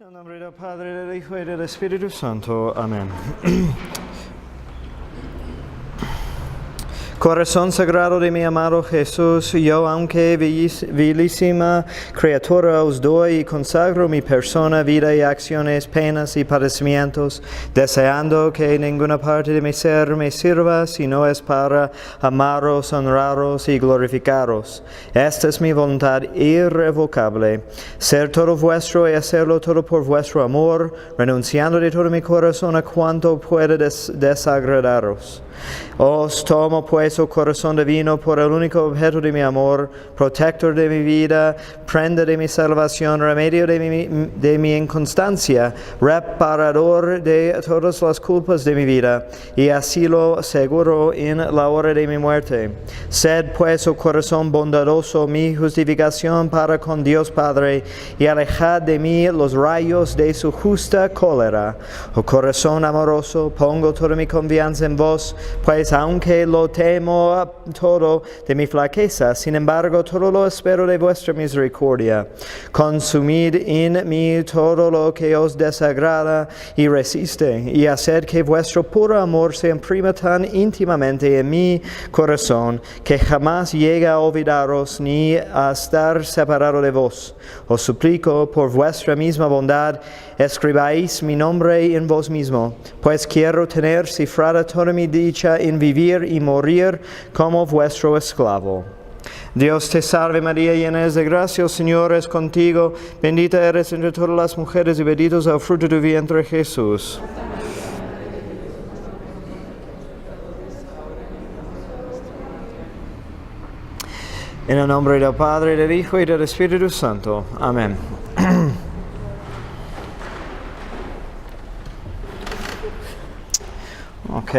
En el nombre del Padre, del Hijo y del Espíritu Santo. Amén. Corazón sagrado de mi amado Jesús, yo, aunque vilísima criatura, os doy y consagro mi persona, vida y acciones, penas y padecimientos, deseando que ninguna parte de mi ser me sirva, si no es para amaros, honraros y glorificaros. Esta es mi voluntad irrevocable, ser todo vuestro y hacerlo todo por vuestro amor, renunciando de todo mi corazón a cuanto pueda desagradaros. Os tomo pues, oh corazón divino, por el único objeto de mi amor, protector de mi vida, prenda de mi salvación, remedio de mi inconstancia, reparador de todas las culpas de mi vida, y asilo seguro en la hora de mi muerte. Sed pues, oh corazón bondadoso, mi justificación para con Dios Padre, y alejad de mí los rayos de su justa cólera. Oh corazón amoroso, pongo toda mi confianza en vos, pues aunque lo temo todo de mi flaqueza, sin embargo todo lo espero de vuestra misericordia. Consumid en mí todo lo que os desagrada y resiste, y haced que vuestro puro amor se imprima tan íntimamente en mi corazón, que jamás llegue a olvidaros ni a estar separado de vos. Os suplico por vuestra misma bondad, escribáis mi nombre en vos mismo, pues quiero tener cifrada toda mi dicha en vivir y morir como vuestro esclavo. Dios te salve María, llena eres de gracia, el Señor es contigo, bendita eres entre todas las mujeres y bendito es el fruto de tu vientre Jesús. En el nombre del Padre, del Hijo y del Espíritu Santo. Amén. Ok.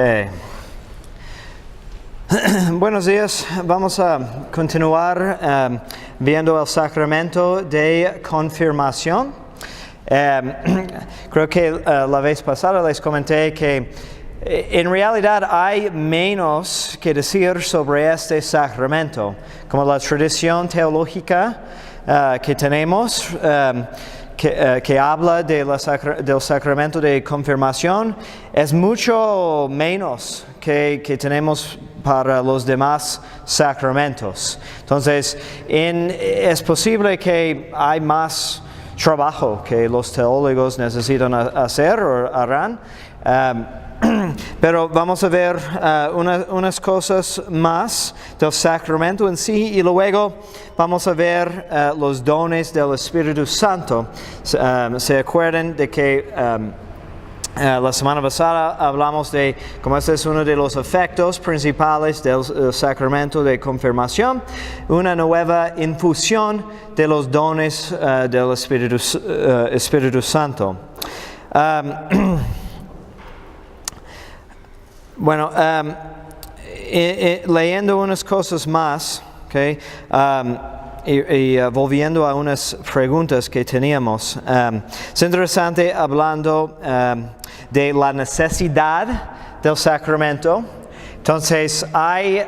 Buenos días. Vamos a continuar viendo el sacramento de confirmación. Creo que la vez pasada les comenté que en realidad hay menos que decir sobre este sacramento, como la tradición teológica que tenemos, que habla del sacramento de confirmación, es mucho menos que tenemos para los demás sacramentos. Entonces, es posible que hay más trabajo que los teólogos necesitan hacer o harán. Pero vamos a ver unas cosas más del sacramento en sí y luego vamos a ver los dones del Espíritu Santo. ¿Se acuerdan de que la semana pasada hablamos de cómo este es uno de los efectos principales del sacramento de confirmación, una nueva infusión de los dones del Espíritu Santo. Bueno, leyendo unas cosas más, okay, y volviendo a unas preguntas que teníamos, es interesante hablando de la necesidad del sacramento. Entonces, hay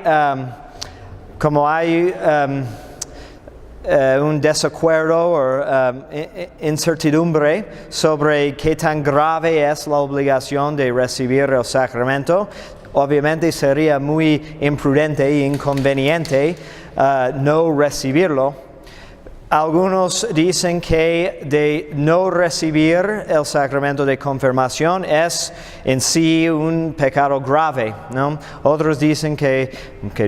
un desacuerdo o incertidumbre sobre qué tan grave es la obligación de recibir el sacramento. Obviamente sería muy imprudente e inconveniente no recibirlo. Algunos dicen que de no recibir el sacramento de confirmación es en sí un pecado grave, ¿no? Otros dicen que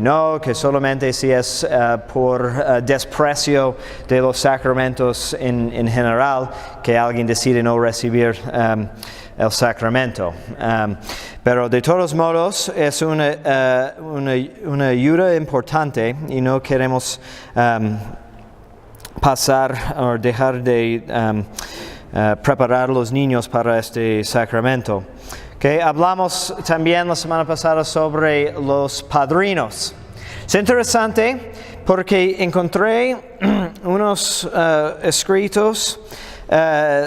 no, que solamente si es por desprecio de los sacramentos en general que alguien decide no recibir el sacramento. Pero de todos modos es una ayuda importante y no queremos pasar o dejar de preparar a los niños para este sacramento. Okay, hablamos también la semana pasada sobre los padrinos. Es interesante porque encontré unos escritos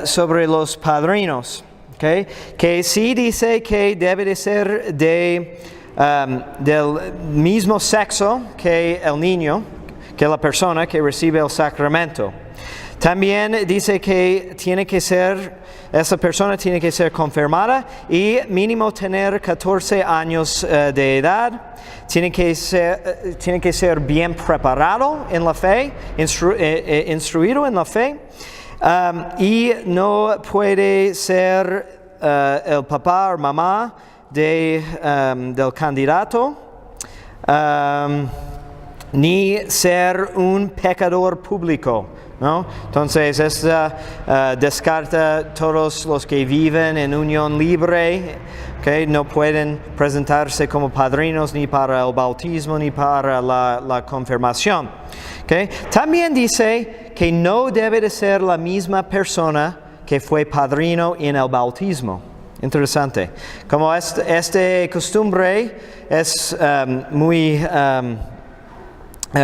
sobre los padrinos, okay, que sí dice que debe de ser del mismo sexo que el niño, que la persona que recibe el sacramento. También dice que esa persona tiene que ser confirmada y mínimo tener 14 años de edad. Tiene que ser bien preparado en la fe, instruido en la fe. Y no puede ser el papá o mamá del candidato, ni ser un pecador público, ¿no? Entonces, descarta todos los que viven en unión libre, okay, no pueden presentarse como padrinos ni para el bautismo ni para la confirmación. Okay. También dice que no debe de ser la misma persona que fue padrino en el bautismo. Interesante. Como este costumbre es muy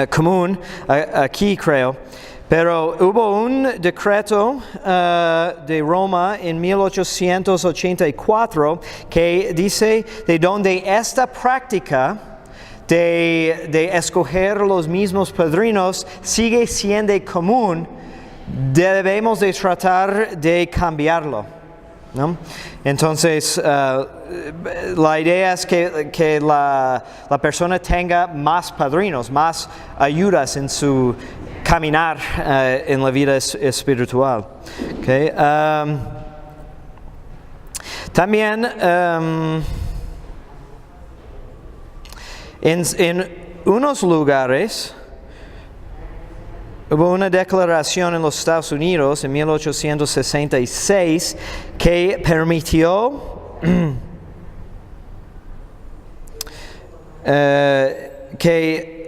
común aquí, creo. Pero hubo un decreto de Roma en 1884 que dice de donde esta práctica de escoger los mismos padrinos sigue siendo común, debemos de tratar de cambiarlo, ¿no? Entonces, la idea es que la persona tenga más padrinos, más ayudas en su caminar en la vida espiritual. Okay. También en unos lugares hubo una declaración en los Estados Unidos en 1866 que permitió que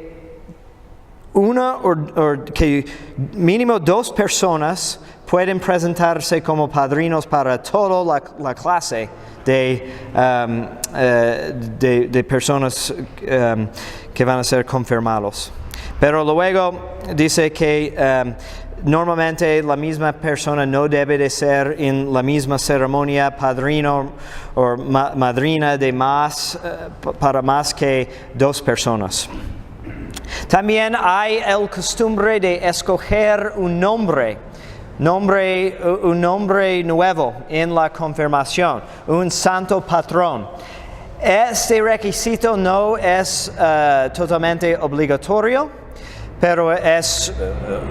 que mínimo 2 personas pueden presentarse como padrinos para toda la clase de personas que van a ser confirmados. Pero luego dice que normalmente la misma persona no debe de ser en la misma ceremonia padrino o madrina para más que 2 personas. También hay el costumbre de escoger un nombre nuevo en la confirmación, un santo patrón. Este requisito no es totalmente obligatorio, pero es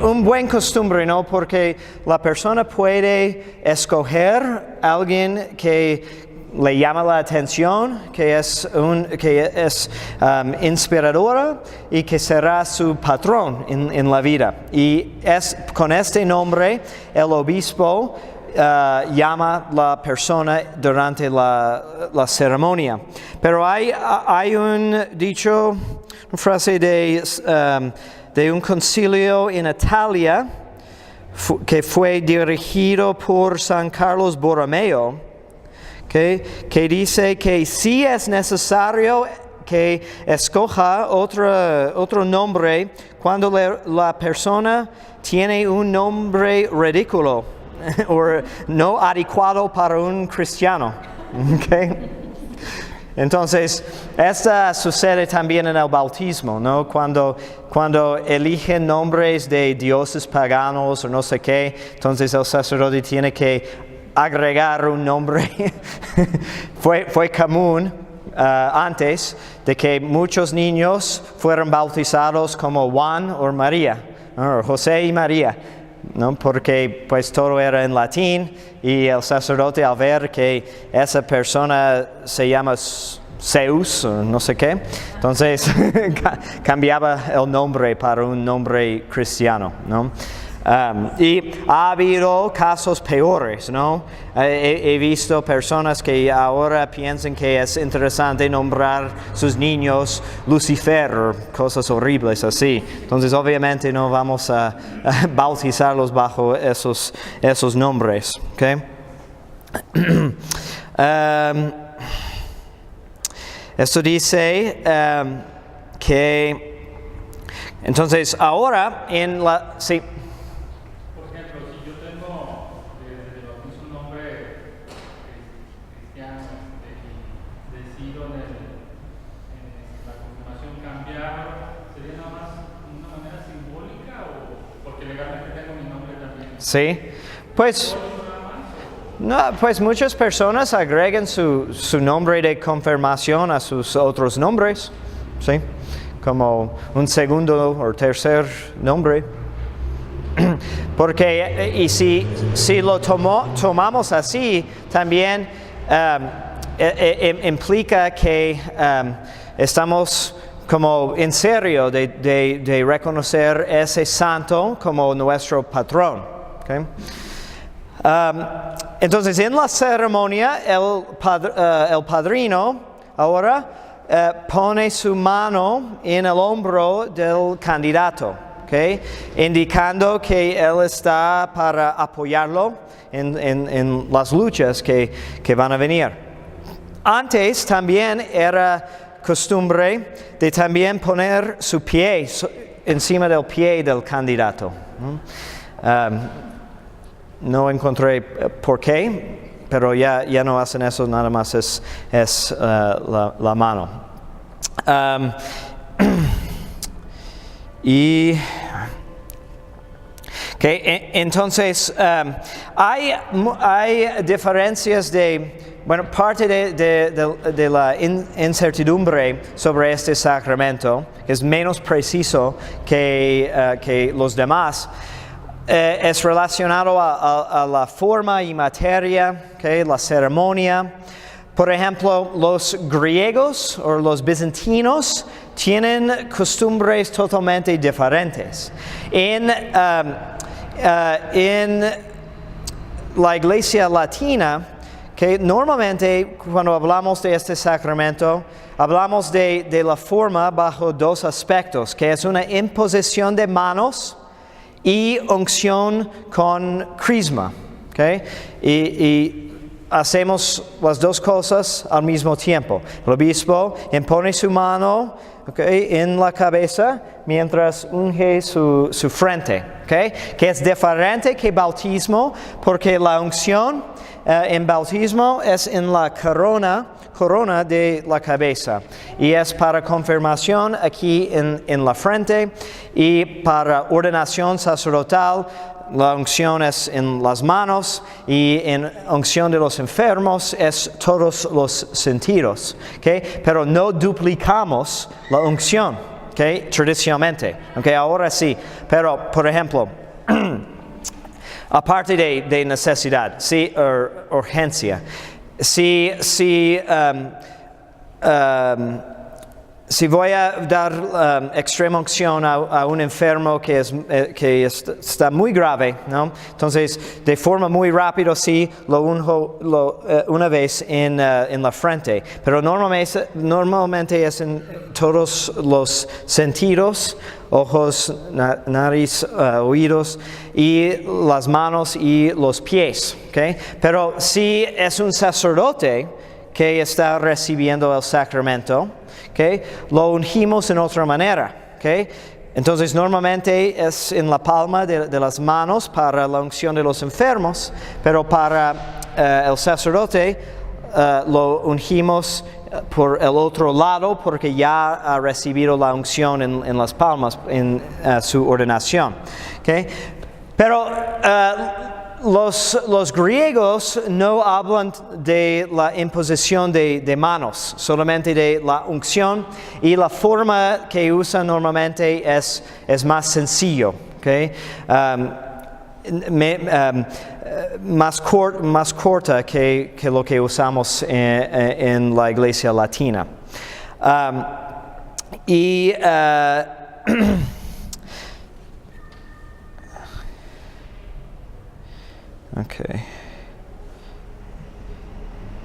un buen costumbre, ¿no? Porque la persona puede escoger a alguien que le llama la atención, que es inspiradora y que será su patrón en la vida. Y con este nombre el obispo llama la persona durante la ceremonia. Pero hay un dicho, una frase de un concilio en Italia que fue dirigido por San Carlos Borromeo, que dice que sí es necesario que escoja otro nombre cuando la persona tiene un nombre ridículo o no adecuado para un cristiano. Okay. Entonces, esto sucede también en el bautismo, ¿no? Cuando eligen nombres de dioses paganos o no sé qué, entonces el sacerdote tiene que agregar un nombre. fue común antes de que muchos niños fueran bautizados como Juan o María, o José y María, ¿no? Porque pues todo era en latín y el sacerdote al ver que esa persona se llama Zeus o no sé qué, entonces cambiaba el nombre para un nombre cristiano, ¿no? Y ha habido casos peores, ¿no? He visto personas que ahora piensan que es interesante nombrar sus niños Lucifer o cosas horribles así. Entonces, obviamente, no vamos a bautizarlos bajo esos nombres, ¿okay? Esto dice que, entonces, ahora sí. ¿Sí? Pues, no, pues muchas personas agregan su nombre de confirmación a sus otros nombres, ¿sí? Como un segundo o tercer nombre. Porque, y si lo tomamos así, también implica que estamos como en serio de reconocer ese santo como nuestro patrón. ¿Okay? Entonces, en la ceremonia, el padrino ahora pone su mano en el hombro del candidato, ¿okay? Indicando que él está para apoyarlo en las luchas que van a venir. Antes también era costumbre de también poner su pie encima del pie del candidato. No encontré por qué, pero ya no hacen eso, nada más es la mano. Entonces, hay diferencias parte de la incertidumbre sobre este sacramento, que es menos preciso que los demás. Es relacionado a la forma y materia, ¿okay? La ceremonia. Por ejemplo, los griegos o los bizantinos tienen costumbres totalmente diferentes. En la iglesia latina, que normalmente cuando hablamos de este sacramento, hablamos de la forma bajo dos aspectos, que es una imposición de manos y unción con crisma, ¿okay? Y hacemos las dos cosas al mismo tiempo. El obispo impone su mano, ¿okay?, en la cabeza mientras unge su frente, ¿okay? Que es diferente que bautismo, porque la unción en bautismo es en la corona de la cabeza, y es para confirmación aquí en la frente, y para ordenación sacerdotal la unción es en las manos, y en unción de los enfermos es todos los sentidos, ¿okay? Pero no duplicamos la unción, ¿okay?, tradicionalmente, ¿okay? Ahora sí, pero por ejemplo, aparte de necesidad, sí, urgencia, si voy a dar extrema unción a un enfermo que está muy grave, ¿no? Entonces, de forma muy rápida, sí, lo unjo una vez en la frente. Pero normalmente es en todos los sentidos, ojos, nariz, oídos, y las manos y los pies, ¿okay? Pero si es un sacerdote que está recibiendo el sacramento, ¿okay?, lo ungimos en otra manera, ¿okay? Entonces normalmente es en la palma de las manos para la unción de los enfermos, pero para el sacerdote lo ungimos por el otro lado, porque ya ha recibido la unción en las palmas en su ordenación, ¿okay? Pero los griegos no hablan de la imposición de manos, solamente de la unción, y la forma que usan normalmente es más sencillo, ¿okay? Más corta que lo que usamos en la iglesia latina. Okay.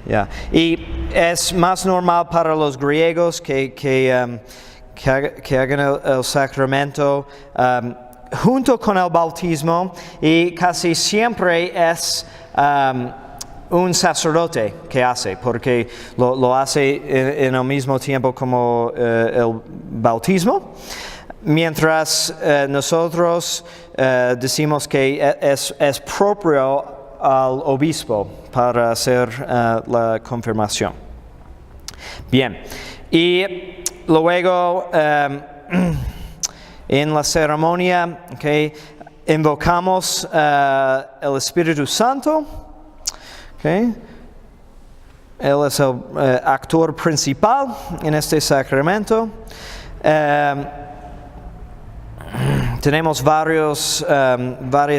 Yeah. Y es más normal para los griegos que hagan el sacramento junto con el bautismo, y casi siempre es un sacerdote que hace, porque lo hace en el mismo tiempo como el bautismo. Mientras nosotros decimos que es propio al obispo para hacer la confirmación. Bien, y luego en la ceremonia, okay, invocamos el Espíritu Santo. Okay. Él es el actor principal en este sacramento. Tenemos varias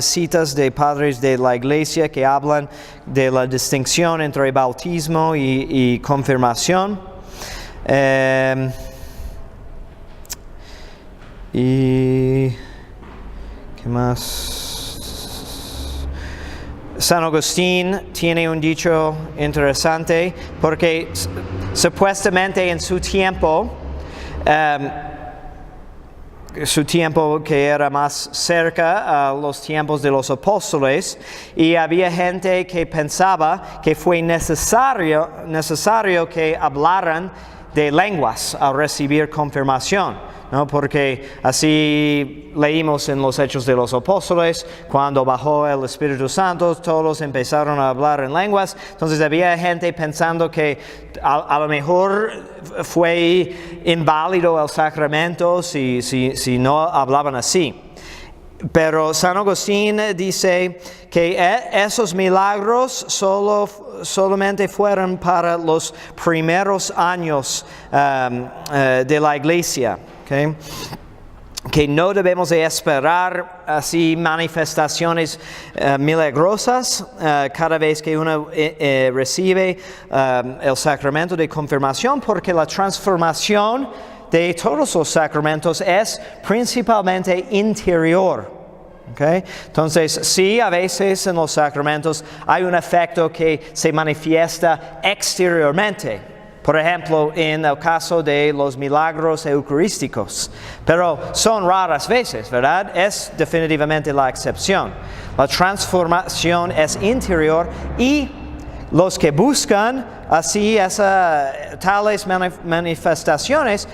citas de padres de la Iglesia que hablan de la distinción entre bautismo y confirmación. Y ¿qué más? San Agustín tiene un dicho interesante porque supuestamente en su tiempo que era más cerca a los tiempos de los apóstoles, y había gente que pensaba que fue necesario que hablaran de lenguas al recibir confirmación, ¿no? Porque así leímos en los Hechos de los Apóstoles, cuando bajó el Espíritu Santo, todos empezaron a hablar en lenguas. Entonces había gente pensando que a lo mejor fue inválido el sacramento si no hablaban así. Pero San Agustín dice que esos milagros solamente fueron para los primeros años de la Iglesia. Okay. Que no debemos de esperar así manifestaciones milagrosas cada vez que uno recibe el sacramento de confirmación, porque la transformación de todos los sacramentos es principalmente interior. Okay. Entonces, sí, a veces en los sacramentos hay un efecto que se manifiesta exteriormente. Por ejemplo, en el caso de los milagros eucarísticos. Pero son raras veces, ¿verdad? Es definitivamente la excepción. La transformación es interior y los que buscan así tales manifestaciones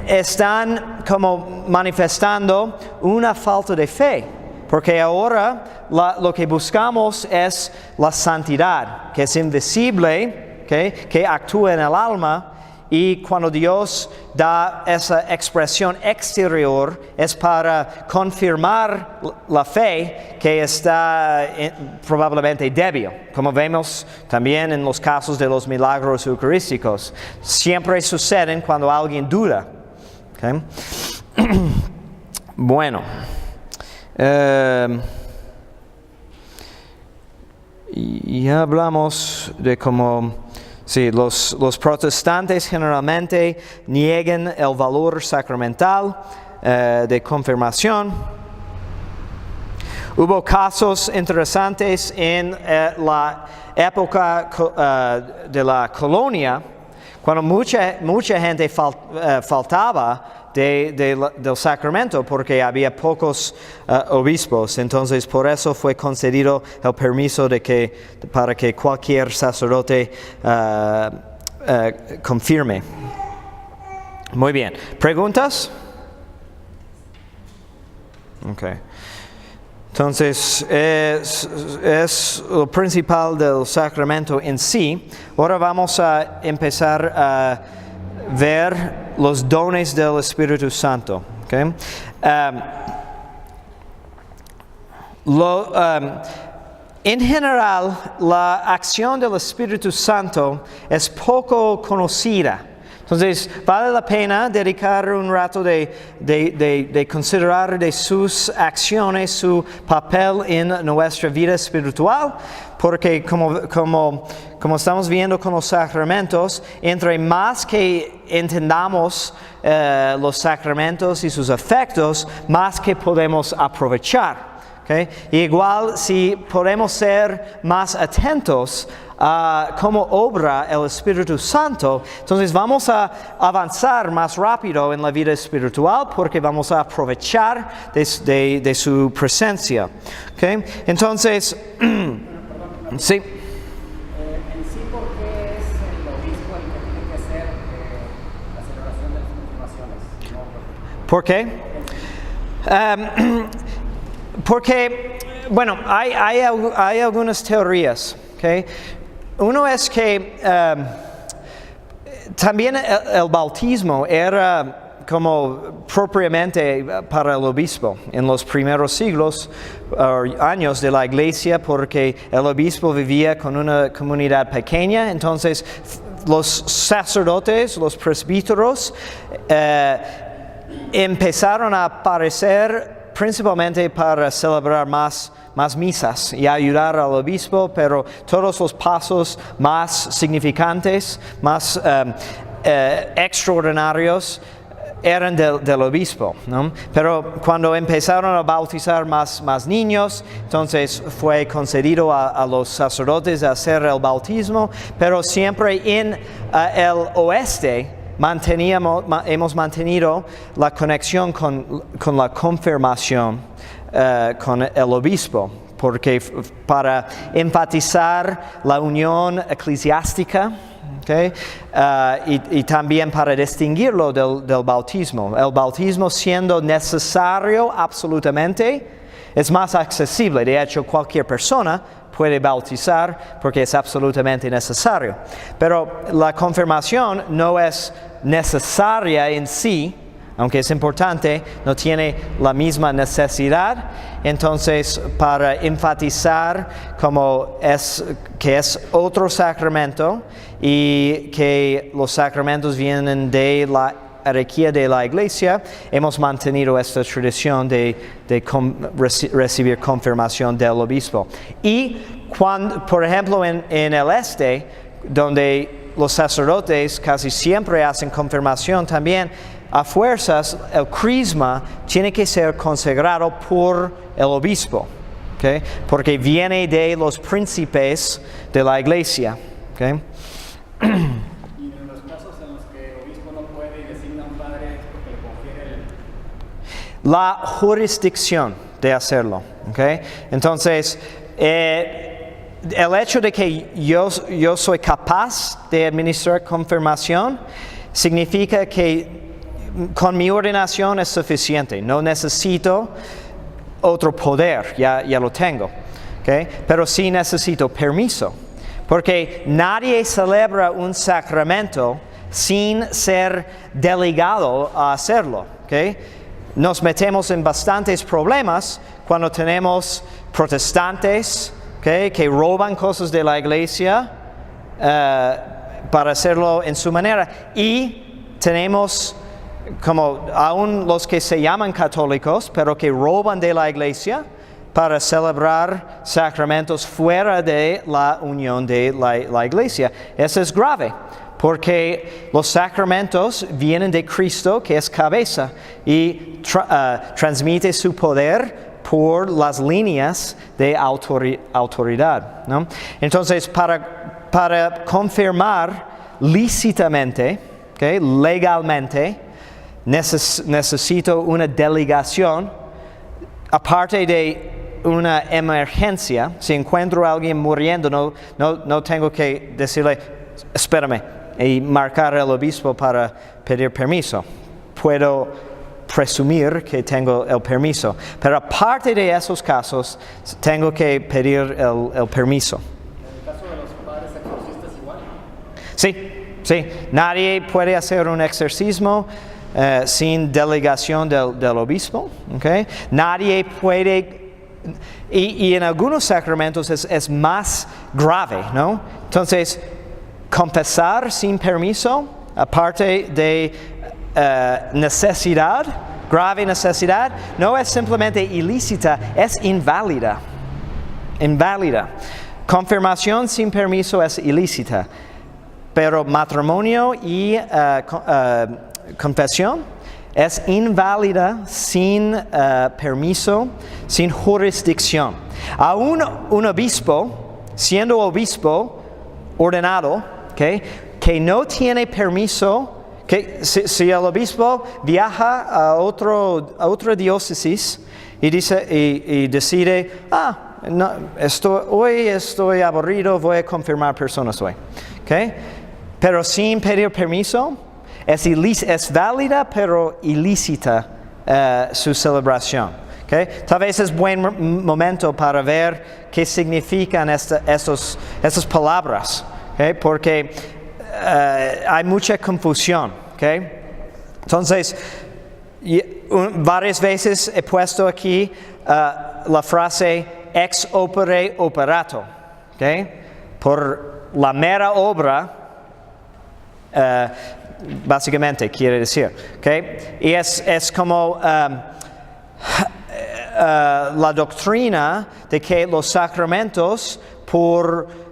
están como manifestando una falta de fe. Porque ahora lo que buscamos es la santidad, que es invisible, que actúa en el alma, y cuando Dios da esa expresión exterior es para confirmar la fe que está probablemente débil, como vemos también en los casos de los milagros eucarísticos. Siempre suceden cuando alguien duda. Okay. Bueno. Ya hablamos de cómo los protestantes generalmente niegan el valor sacramental de confirmación. Hubo casos interesantes en la época de la colonia, cuando mucha gente faltaba del sacramento porque había pocos obispos. Entonces por eso fue concedido el permiso para que cualquier sacerdote confirme. Muy bien. ¿Preguntas? Okay. Entonces es lo principal del sacramento en sí. Ahora vamos a empezar a ver los dones del Espíritu Santo. Okay. En general, la acción del Espíritu Santo es poco conocida. Entonces, vale la pena dedicar un rato de considerar de sus acciones, su papel en nuestra vida espiritual, porque como estamos viendo con los sacramentos, entre más que entendamos los sacramentos y sus efectos, más que podemos aprovechar. Okay. Igual si podemos ser más atentos a cómo obra el Espíritu Santo, entonces vamos a avanzar más rápido en la vida espiritual porque vamos a aprovechar de su presencia. Okay. Entonces, sí. En sí, ¿por qué es el obispo el que tiene que hacer la celebración de las confirmaciones? ¿Por qué? Porque, bueno, hay algunas teorías. Okay. Uno es que también el bautismo era como propiamente para el obispo en los primeros siglos años de la iglesia, porque el obispo vivía con una comunidad pequeña. Entonces los sacerdotes, los presbíteros empezaron a aparecer principalmente para celebrar más misas y ayudar al obispo, pero todos los pasos más significantes, más extraordinarios eran del obispo, ¿no? Pero cuando empezaron a bautizar más niños, entonces fue concedido a los sacerdotes hacer el bautismo, pero siempre en el oeste hemos mantenido la conexión con la confirmación con el obispo, porque para enfatizar la unión eclesiástica, okay, y también para distinguirlo del bautismo. El bautismo, siendo necesario absolutamente, es más accesible. De hecho, cualquier persona puede bautizar porque es absolutamente necesario. Pero la confirmación no es necesaria en sí, aunque es importante, no tiene la misma necesidad. Entonces, para enfatizar que es otro sacramento y que los sacramentos vienen de la jerarquía de la iglesia, hemos mantenido esta tradición de recibir confirmación del obispo. Y cuando, por ejemplo, en el este, donde los sacerdotes casi siempre hacen confirmación también, a fuerzas el crisma tiene que ser consagrado por el obispo, ¿okay? Porque viene de los príncipes de la iglesia, ¿okay? Y en los casos en los que el obispo no puede y designa un padre, es porque le confiere la jurisdicción de hacerlo, ¿okay? Entonces, el hecho de que yo soy capaz de administrar confirmación significa que con mi ordenación es suficiente, no necesito otro poder, ya lo tengo, ¿okay? Pero sí necesito permiso, porque nadie celebra un sacramento sin ser delegado a hacerlo, ¿okay? Nos metemos en bastantes problemas cuando tenemos protestantes, ¿okay?, que roban cosas de la iglesia para hacerlo en su manera, y tenemos como aún los que se llaman católicos, pero que roban de la iglesia para celebrar sacramentos fuera de la unión de la iglesia. Eso es grave, porque los sacramentos vienen de Cristo, que es cabeza, y transmite su poder por las líneas de autoridad, ¿no? Entonces, para confirmar lícitamente, ¿okay?, legalmente, necesito una delegación, aparte de una emergencia. Si encuentro a alguien muriendo, no tengo que decirle, espérame, y marcar al obispo para pedir permiso. Puedo presumir que tengo el permiso, pero aparte de esos casos, tengo que pedir el permiso. En el caso de los padres exorcistas igual. Sí, nadie puede hacer un exorcismo sin delegación del obispo, ¿okay? Nadie puede, y en algunos sacramentos es más grave, ¿no? Entonces, confesar sin permiso, aparte de necesidad, grave necesidad, no es simplemente ilícita, es inválida. Confirmación sin permiso es ilícita, pero matrimonio y confesión es inválida sin permiso, sin jurisdicción. Aún un obispo, siendo obispo ordenado, ¿okay?, que no tiene permiso, que si el obispo viaja a otra diócesis y decide, no, hoy estoy aburrido, voy a confirmar personas hoy, ¿okay?, pero sin pedir permiso, es válida pero ilícita su celebración, ¿okay? Tal vez es buen momento para ver qué significan estas palabras, ¿okay?, porque hay mucha confusión, ¿okay? Entonces, varias veces he puesto aquí la frase ex opere operato, ¿okay? Por la mera obra, básicamente quiere decir, ¿okay? Y es como la doctrina de que los sacramentos, por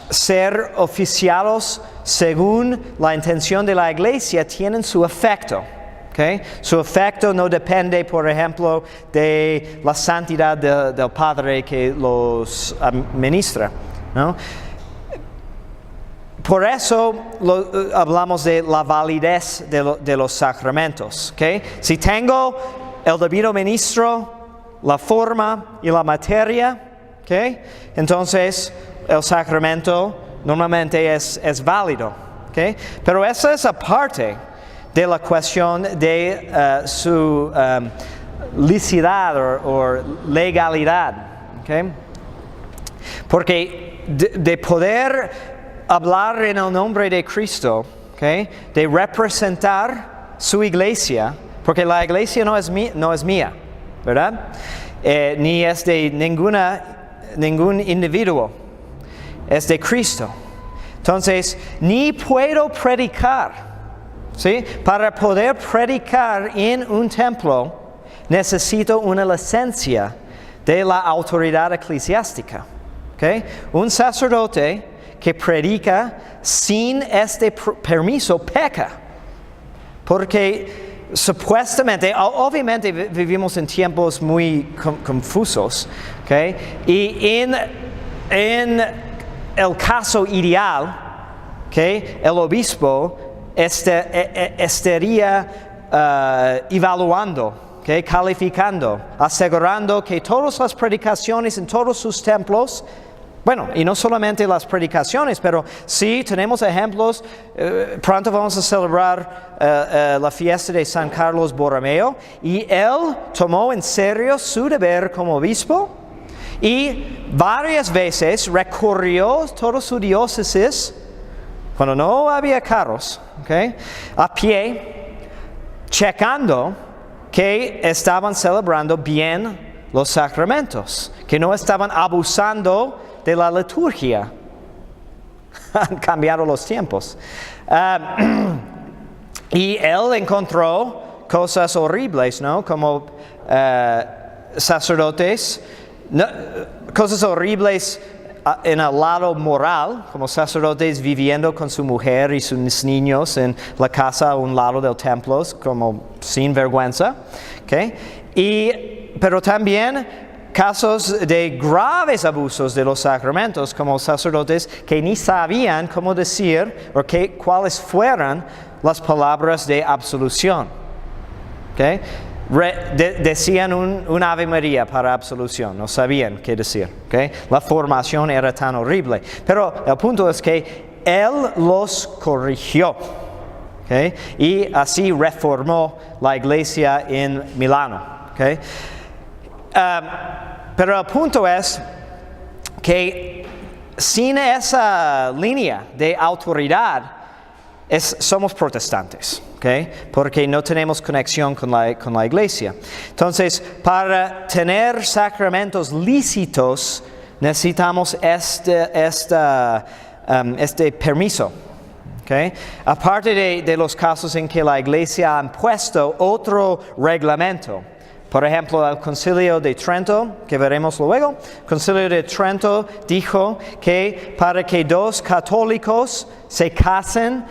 ser oficiados según la intención de la iglesia, tienen su efecto. Okay? Su efecto no depende, por ejemplo, de la santidad del Padre que los administra, ¿no? Por eso hablamos de la validez de los sacramentos. Okay? Si tengo el debido ministro, la forma y la materia, okay, entonces el sacramento normalmente es válido. Okay? Pero esa es aparte de la cuestión de su licidad o legalidad. Okay? Porque de poder hablar en el nombre de Cristo, okay, de representar su iglesia, porque la iglesia no es mía, ¿verdad? Ni es de ningún individuo, es de Cristo. Entonces, ni puedo predicar. ¿Sí? Para poder predicar en un templo, necesito una licencia de la autoridad eclesiástica. ¿Okay? Un sacerdote que predica sin este permiso peca. Porque supuestamente, obviamente vivimos en tiempos muy confusos. ¿Okay? Y en el caso ideal, ¿okay?, el obispo estaría evaluando, ¿okay?, calificando, asegurando que todas las predicaciones en todos sus templos, bueno, y no solamente las predicaciones, pero sí tenemos ejemplos. Pronto vamos a celebrar la fiesta de San Carlos Borromeo, y él tomó en serio su deber como obispo y varias veces recorrió toda su diócesis cuando no había carros, ¿okay?, a pie, checando que estaban celebrando bien los sacramentos, que no estaban abusando de la liturgia. Han cambiado los tiempos. Y él encontró cosas horribles, ¿no? Como sacerdotes, cosas horribles en el lado moral, como sacerdotes viviendo con su mujer y sus niños en la casa a un lado del templo, como sin vergüenza, ¿okay? Pero también casos de graves abusos de los sacramentos, como sacerdotes que ni sabían cómo decir o cuáles fueran las palabras de absolución. ¿Okay? Decían un Ave María para absolución, no sabían qué decir. ¿Okay? La formación era tan horrible. Pero el punto es que Él los corrigió. ¿Okay? Y así reformó la iglesia en Milano. ¿Okay? Pero el punto es que sin esa línea de autoridad somos protestantes, ¿okay? Porque no tenemos conexión con la iglesia. Entonces, para tener sacramentos lícitos necesitamos este permiso. Okay? Aparte de los casos en que la iglesia ha impuesto otro reglamento. Por ejemplo, el Concilio de Trento, que veremos luego, el Concilio de Trento dijo que para que dos católicos se casen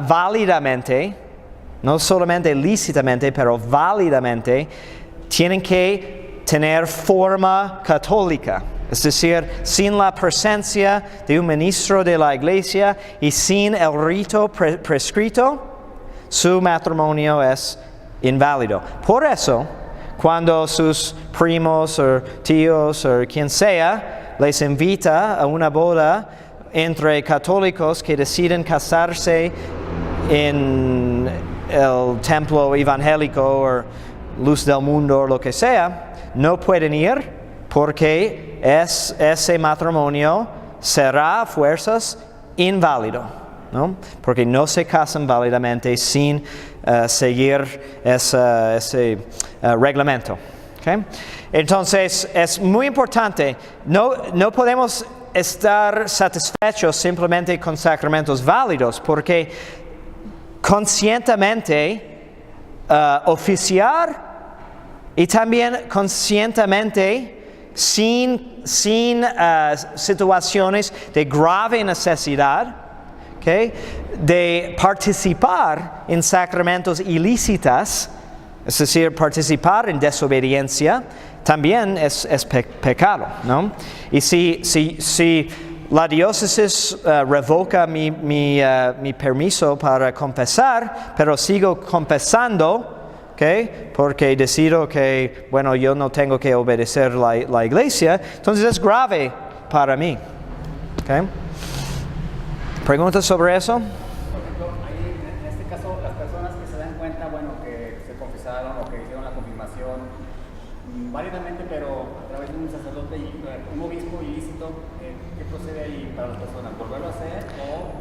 válidamente, no solamente lícitamente, pero válidamente, tienen que tener forma católica. Es decir, sin la presencia de un ministro de la iglesia y sin el rito prescrito, su matrimonio es inválido. Por eso, cuando sus primos o tíos o quien sea les invita a una boda entre católicos que deciden casarse en el templo evangélico o luz del mundo o lo que sea, no pueden ir porque ese matrimonio será a fuerzas inválido, ¿no? Porque no se casan válidamente sin seguir ese reglamento. ¿Okay? Entonces, es muy importante, no podemos estar satisfechos simplemente con sacramentos válidos, porque conscientemente oficiar y también conscientemente sin situaciones de grave necesidad, ¿okay?, de participar en sacramentos ilícitos, es decir, participar en desobediencia, también es pecado, ¿no? Y si la diócesis revoca mi permiso para confesar, pero sigo confesando, ¿okay?, porque decido que, bueno, yo no tengo que obedecer la iglesia, entonces es grave para mí. ¿Okay? ¿Preguntas sobre eso? Por ejemplo, ahí, en este caso, las personas que se dan cuenta, bueno, que se confesaron o que hicieron la confirmación válidamente, pero a través de un sacerdote y un obispo ilícito, ¿qué procede ahí para las personas? ¿Volverlo a hacer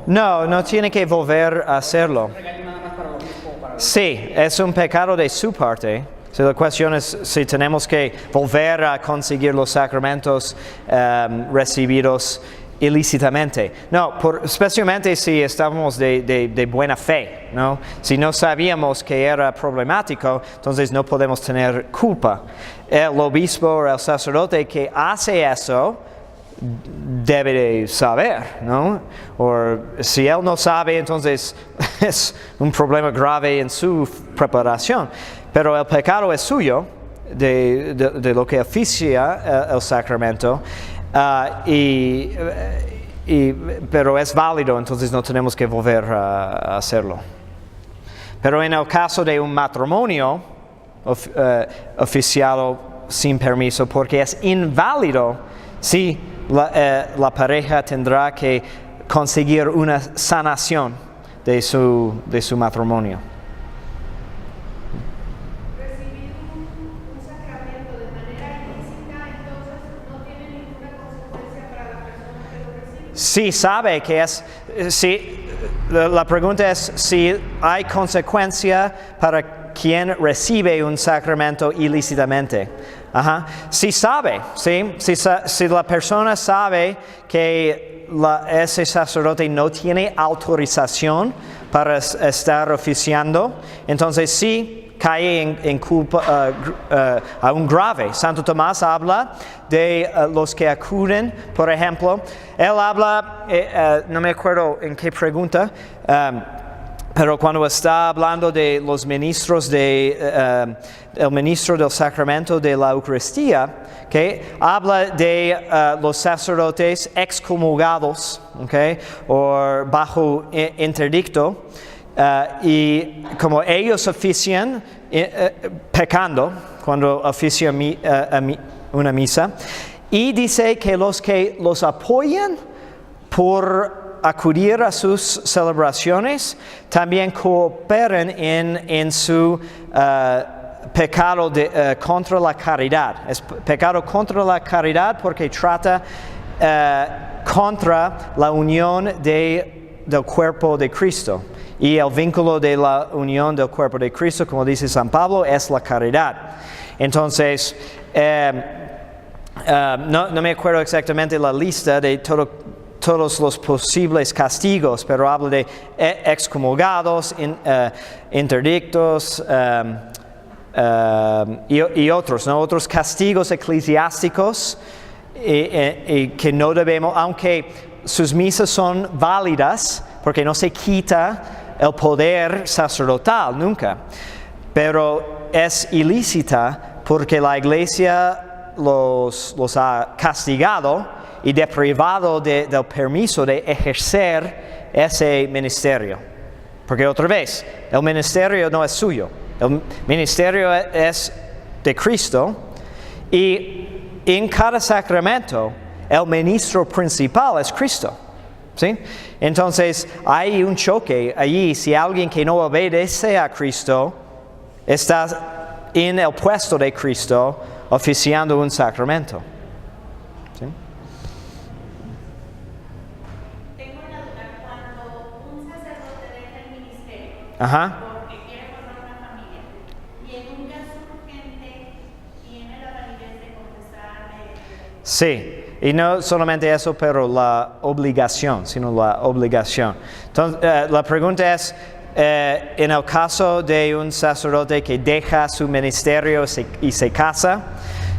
o...? No tiene que volver a hacerlo. ¿Es un regaño nada más para el obispo o para el... Sí, es un pecado de su parte. Si la cuestión es si tenemos que volver a conseguir los sacramentos recibidos ilícitamente. No, especialmente si estábamos de buena fe, ¿no? Si no sabíamos que era problemático, entonces no podemos tener culpa. El obispo o el sacerdote que hace eso debe de saber, ¿no? O si él no sabe, entonces es un problema grave en su preparación. Pero el pecado es suyo, de lo que oficia el sacramento, pero es válido, entonces no tenemos que volver a hacerlo. Pero en el caso de un matrimonio oficiado sin permiso, porque es inválido, sí, la pareja tendrá que conseguir una sanación de su matrimonio. Recibir un sacramento de manera ilícita, entonces no tiene ninguna consecuencia para la persona que lo recibe. Sí sabe que es, sí, la pregunta es si hay consecuencia para quien recibe un sacramento ilícitamente. Ajá. Si sabe, ¿sí? Si la persona sabe que ese sacerdote no tiene autorización para estar oficiando, entonces sí cae en culpa aún grave. Santo Tomás habla de los que acuden, por ejemplo. Él habla, no me acuerdo en qué pregunta, pero cuando está hablando de los ministros el ministro del sacramento de la Eucaristía, ¿okay?, habla de los sacerdotes excomulgados, ¿okay?, o bajo interdicto, y como ellos ofician pecando cuando ofician una misa, y dice que los apoyan por acudir a sus celebraciones también cooperan en su pecado contra la caridad. Es pecado contra la caridad porque trata contra la unión del cuerpo de Cristo. Y el vínculo de la unión del cuerpo de Cristo, como dice San Pablo, es la caridad. Entonces, no me acuerdo exactamente la lista de todos los posibles castigos, pero habla de excomulgados, interdictos y otros, ¿no? Otros castigos eclesiásticos que no debemos, aunque sus misas son válidas, porque no se quita el poder sacerdotal nunca, pero es ilícita porque la Iglesia los ha castigado y deprivado del permiso de ejercer ese ministerio. Porque otra vez, el ministerio no es suyo, el ministerio es de Cristo, y en cada sacramento el ministro principal es Cristo. ¿Sí? Entonces hay un choque allí. Si alguien que no obedece a Cristo está en el puesto de Cristo oficiando un sacramento. ¿Sí? Tengo una duda. Cuando un sacerdote deja el ministerio Ajá. porque quiere Sí, y no solamente eso, pero la obligación, sino la obligación. Entonces, la pregunta es, en el caso de un sacerdote que deja su ministerio y se casa,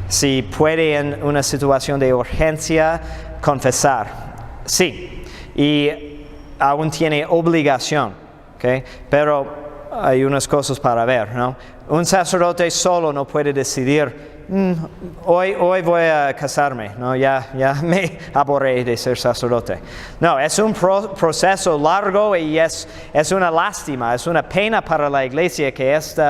si puede en una situación de urgencia confesar. Sí, y aún tiene obligación, ¿okay? Pero hay unas cosas para ver, ¿no? Un sacerdote solo no puede decidir, hoy voy a casarme, ¿no? Ya me aburrí de ser sacerdote. No, es un proceso largo y es una lástima, es una pena para la iglesia que esto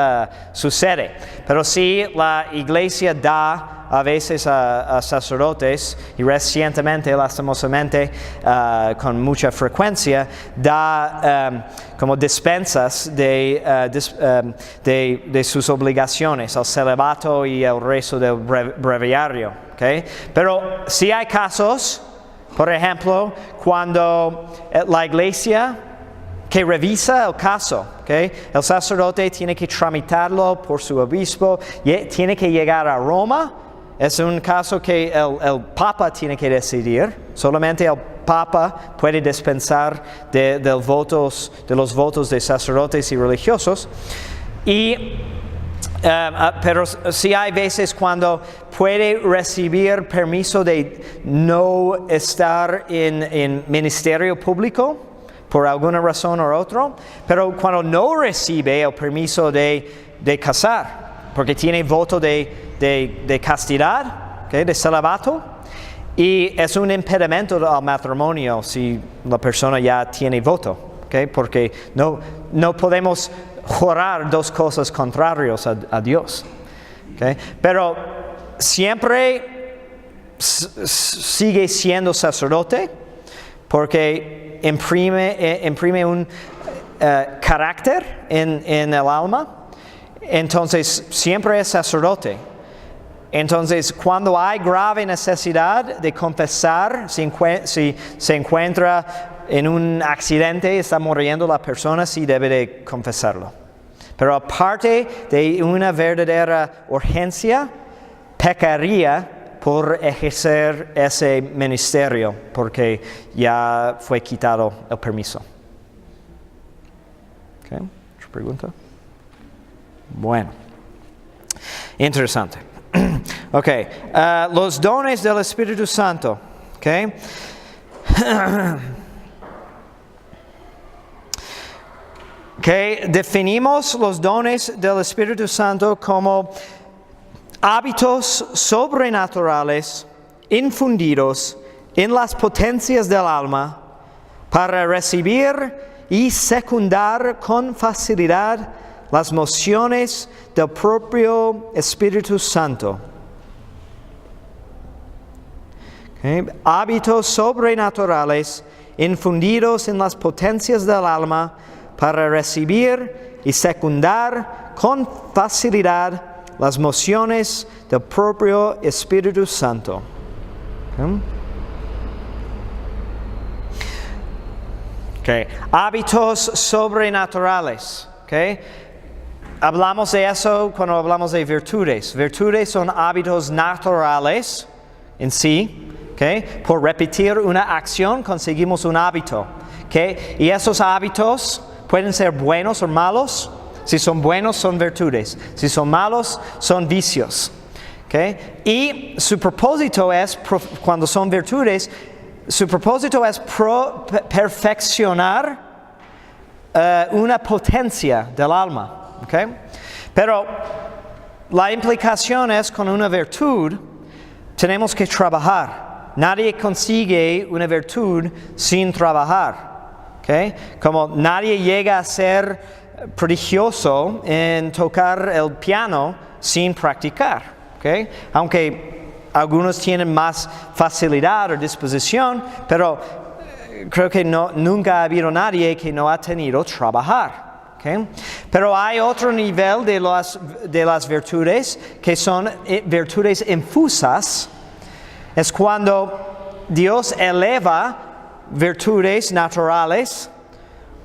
sucede. Pero sí, la iglesia da a veces a sacerdotes, y recientemente, lastimosamente, con mucha frecuencia, da como dispensas de sus obligaciones, el celibato y el resto del breviario. ¿Okay? Pero sí hay casos, por ejemplo, cuando la iglesia que revisa el caso, ¿okay? El sacerdote tiene que tramitarlo por su obispo, tiene que llegar a Roma. Es un caso que el Papa tiene que decidir. Solamente el Papa puede dispensar de los votos de sacerdotes y religiosos. Pero sí hay veces cuando puede recibir permiso de no estar en ministerio público por alguna razón u otra, pero cuando no recibe el permiso de casar, porque tiene voto de castidad, ¿okay? De celibato, y es un impedimento al matrimonio si la persona ya tiene voto, ¿okay? Porque no podemos jurar dos cosas contrarias a Dios, ¿okay? Pero siempre sigue siendo sacerdote porque imprime un carácter en el alma, entonces siempre es sacerdote. Entonces, cuando hay grave necesidad de confesar, si se encuentra en un accidente, está muriendo la persona, sí debe de confesarlo. Pero aparte de una verdadera urgencia, pecaría por ejercer ese ministerio, porque ya fue quitado el permiso. ¿Okay? ¿Otra pregunta? Bueno, interesante. Okay, los dones del Espíritu Santo. Okay. Okay, definimos los dones del Espíritu Santo como hábitos sobrenaturales infundidos en las potencias del alma para recibir y secundar con facilidad las mociones del propio Espíritu Santo. Okay. Hábitos sobrenaturales infundidos en las potencias del alma para recibir y secundar con facilidad las mociones del propio Espíritu Santo. Okay. Hábitos sobrenaturales. Okay. Hablamos de eso cuando hablamos de virtudes. Virtudes son hábitos naturales en sí. Okay. Por repetir una acción conseguimos un hábito. Okay. Y esos hábitos pueden ser buenos o malos. Si son buenos, son virtudes. Si son malos, son vicios. Okay. Y su propósito es, cuando son virtudes, su propósito es perfeccionar una potencia del alma. Okay. Pero la implicación es, con una virtud, tenemos que trabajar. Nadie consigue una virtud sin trabajar. Okay. Como nadie llega a ser prodigioso en tocar el piano sin practicar. Okay. Aunque algunos tienen más facilidad o disposición, pero creo que nunca ha habido nadie que no ha tenido trabajar. Okay. Pero hay otro nivel de las virtudes que son virtudes infusas. Es cuando Dios eleva virtudes naturales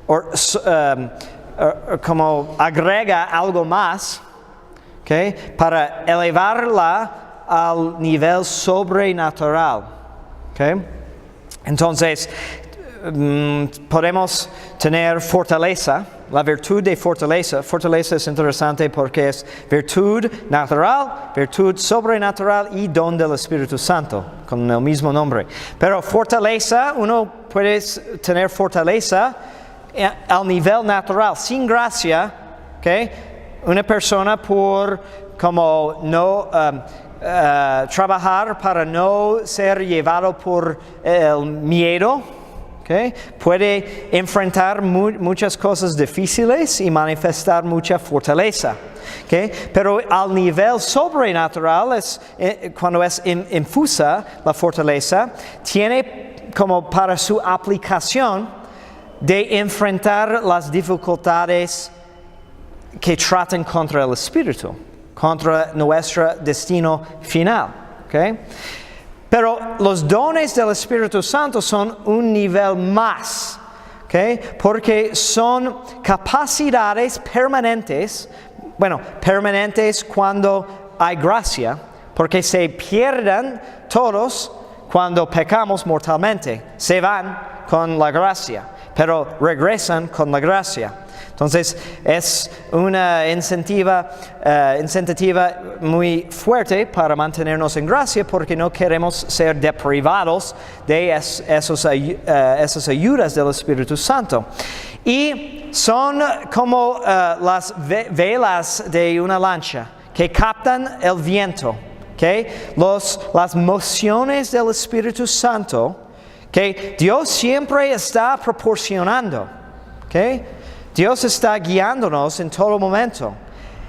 o como agrega algo más, okay, para elevarla al nivel sobrenatural. ¿Okay? Entonces, podemos tener fortaleza, la virtud de fortaleza. Fortaleza es interesante porque es virtud natural, virtud sobrenatural y don del Espíritu Santo, con el mismo nombre. Pero fortaleza, uno puede tener fortaleza al nivel natural, sin gracia, ¿okay? Una persona por como no trabajar para no ser llevado por el miedo, ¿okay? Puede enfrentar muchas cosas difíciles y manifestar mucha fortaleza. ¿Okay? Pero al nivel sobrenatural, cuando es infusa la fortaleza, tiene como para su aplicación de enfrentar las dificultades que tratan contra el espíritu, contra nuestro destino final. ¿Okay? Pero los dones del Espíritu Santo son un nivel más, ¿okay? Porque son capacidades permanentes, permanentes cuando hay gracia, porque se pierden todos cuando pecamos mortalmente, se van con la gracia, pero regresan con la gracia. Entonces es una incentiva muy fuerte para mantenernos en gracia porque no queremos ser deprivados de esas ayudas del Espíritu Santo. Y son como las velas de una lancha que captan el viento, ¿okay? Las mociones del Espíritu Santo que Dios siempre está proporcionando, ¿okay? Dios está guiándonos en todo momento.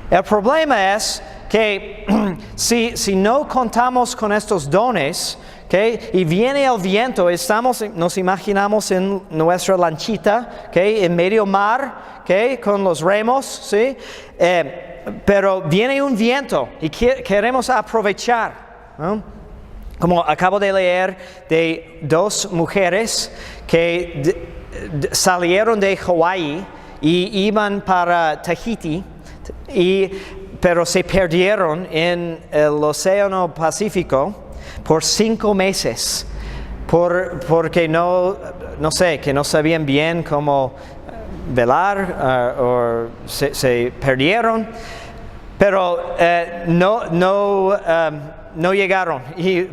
El problema es que si no contamos con estos dones, ¿okay? Y viene el viento, nos imaginamos en nuestra lanchita, ¿okay? En medio mar, ¿okay? Con los remos, ¿sí? Pero viene un viento y queremos aprovechar, ¿no? Como acabo de leer de 2 mujeres que salieron de Hawái y iban para Tahiti, pero se perdieron en el Océano Pacífico por 5 meses, porque no sabían bien cómo velar, o se perdieron, pero no llegaron y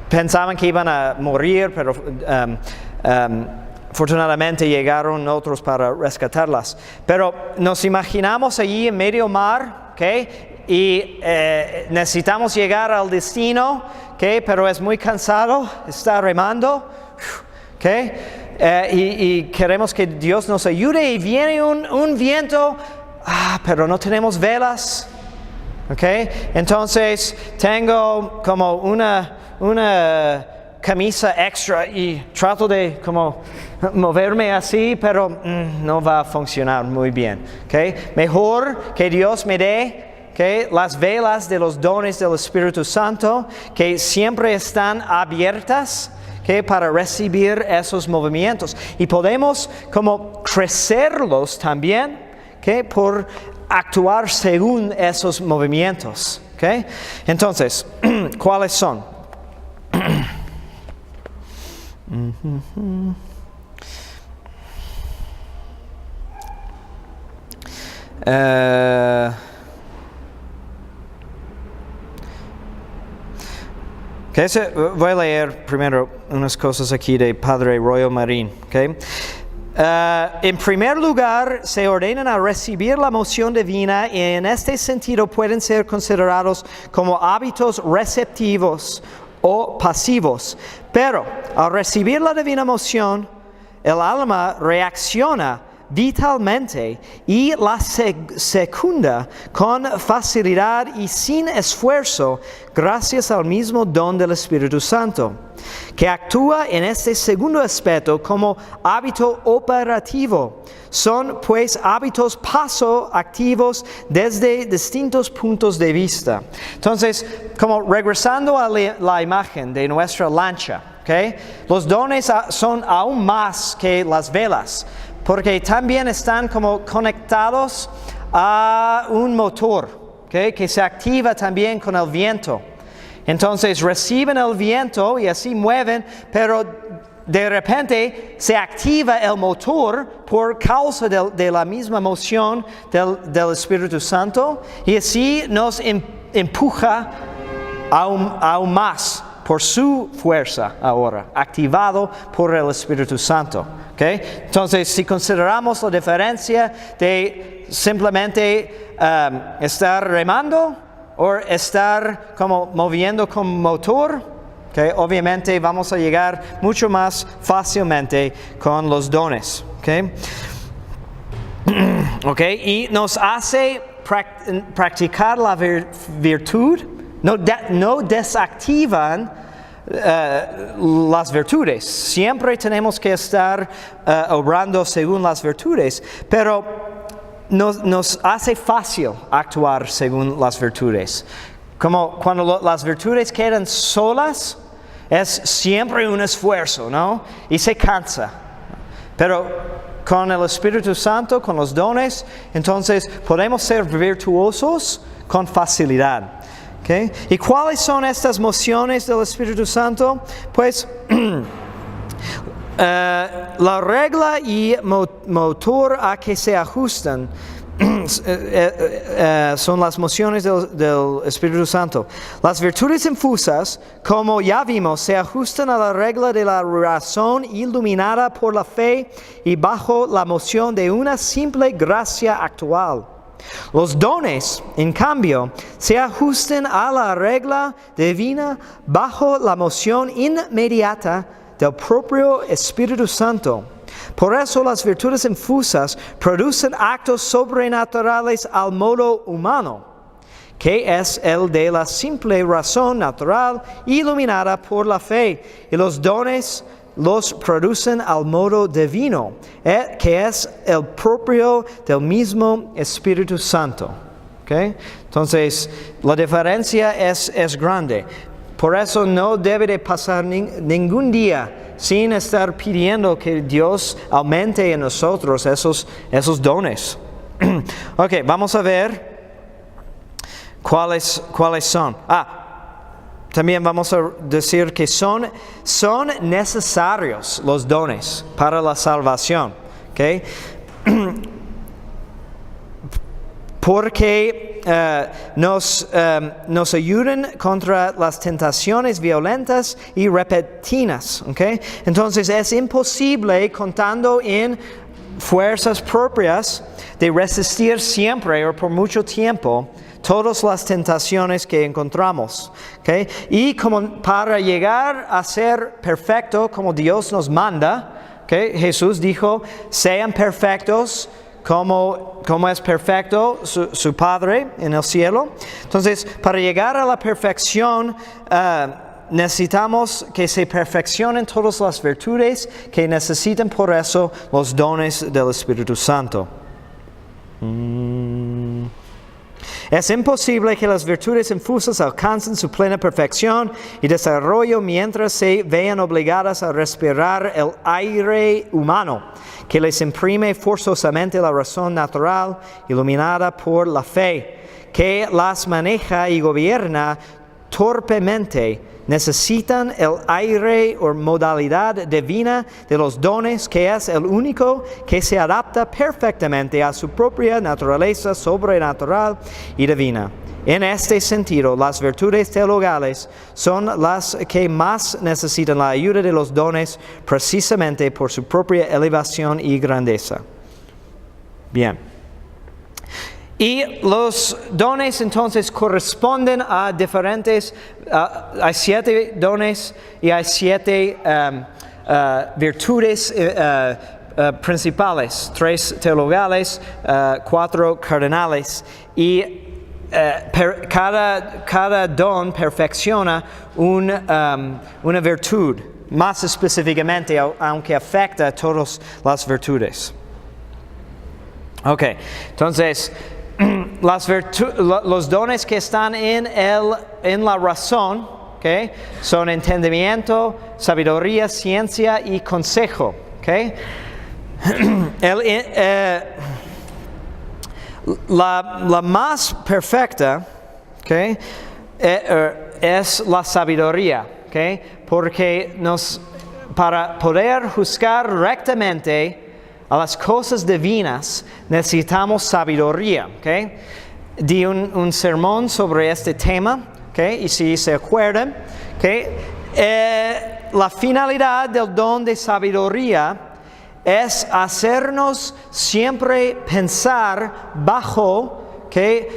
pensaban que iban a morir, pero afortunadamente llegaron otros para rescatarlas. Pero nos imaginamos allí en medio mar, ¿okay? Y necesitamos llegar al destino, ¿okay? Pero es muy cansado, está remando, ¿okay? Y queremos que Dios nos ayude y viene un viento, pero no tenemos velas, ¿okay? Entonces tengo como una camisa extra y trato de como moverme así, pero no va a funcionar muy bien, ¿okay? Mejor que Dios me dé, ¿okay? Las velas de los dones del Espíritu Santo que siempre están abiertas, ¿okay? Para recibir esos movimientos y podemos como crecerlos también, ¿okay? Por actuar según esos movimientos, ¿okay? Entonces, ¿cuáles son? Voy a leer primero unas cosas aquí de Padre Royal Marín, ¿okay? En primer lugar, se ordenan a recibir la moción divina y en este sentido pueden ser considerados como hábitos receptivos o pasivos. Pero al recibir la divina moción, el alma reacciona vitalmente y la secunda con facilidad y sin esfuerzo gracias al mismo don del Espíritu Santo, que actúa en este segundo aspecto como hábito operativo. Son pues hábitos paso-activos desde distintos puntos de vista. Entonces, como regresando a la imagen de nuestra lancha, ¿okay? Los dones son aún más que las velas, porque también están como conectados a un motor, ¿okay? Que se activa también con el viento. Entonces reciben el viento y así mueven, pero de repente se activa el motor por causa de la misma moción del Espíritu Santo y así nos empuja aún más por su fuerza ahora, activado por el Espíritu Santo. ¿Okay? Entonces, si consideramos la diferencia de simplemente estar remando o estar como moviendo con motor, okay, obviamente vamos a llegar mucho más fácilmente con los dones. Okay? Okay, y nos hace practicar la virtud. No desactivan las virtudes. Siempre tenemos que estar obrando según las virtudes, pero nos hace fácil actuar según las virtudes. Como cuando las virtudes quedan solas, es siempre un esfuerzo, ¿no? Y se cansa. Pero con el Espíritu Santo, con los dones, entonces podemos ser virtuosos con facilidad. ¿Okay? ¿Y cuáles son estas mociones del Espíritu Santo? Pues la regla y motor a que se ajustan son las mociones del Espíritu Santo. Las virtudes infusas, como ya vimos, se ajustan a la regla de la razón iluminada por la fe y bajo la moción de una simple gracia actual. Los dones, en cambio, se ajustan a la regla divina bajo la moción inmediata del propio Espíritu Santo. Por eso las virtudes infusas producen actos sobrenaturales al modo humano, que es el de la simple razón natural iluminada por la fe, y los dones los producen al modo divino, que es el propio del mismo Espíritu Santo. ¿Okay? Entonces, la diferencia es grande. Por eso no debe de pasar ningún día sin estar pidiendo que Dios aumente en nosotros esos dones. Ok, vamos a ver cuáles son. También vamos a decir que son necesarios los dones para la salvación. ¿Okay? Porque nos ayudan contra las tentaciones violentas y repentinas. ¿Okay? Entonces es imposible, contando en fuerzas propias, de resistir siempre o por mucho tiempo todas las tentaciones que encontramos. ¿Okay? Y como para llegar a ser perfecto como Dios nos manda, ¿okay? Jesús dijo, sean perfectos como es perfecto su Padre en el cielo. Entonces, para llegar a la perfección, necesitamos que se perfeccionen todas las virtudes que necesitan por eso los dones del Espíritu Santo. Es imposible que las virtudes infusas alcancen su plena perfección y desarrollo mientras se vean obligadas a respirar el aire humano, que les imprime forzosamente la razón natural, iluminada por la fe, que las maneja y gobierna torpemente. Necesitan el aire o modalidad divina de los dones, que es el único que se adapta perfectamente a su propia naturaleza sobrenatural y divina. En este sentido, las virtudes teologales son las que más necesitan la ayuda de los dones, precisamente por su propia elevación y grandeza. Bien. Y los dones entonces corresponden a diferentes, hay 7 dones y hay 7 virtudes principales, 3 teologales, 4 cardenales, y cada don perfecciona una virtud, más específicamente, aunque afecta a todas las virtudes. Ok, entonces, los dones que están en la razón, ¿okay? Son entendimiento, sabiduría, ciencia y consejo. ¿Okay? La más perfecta, ¿okay? es la sabiduría, ¿okay? Porque para poder juzgar rectamente a las cosas divinas necesitamos sabiduría, ¿okay? Di un sermón sobre este tema, ¿okay? Y si se acuerdan, ¿okay? La finalidad del don de sabiduría es hacernos siempre pensar bajo, ¿okay?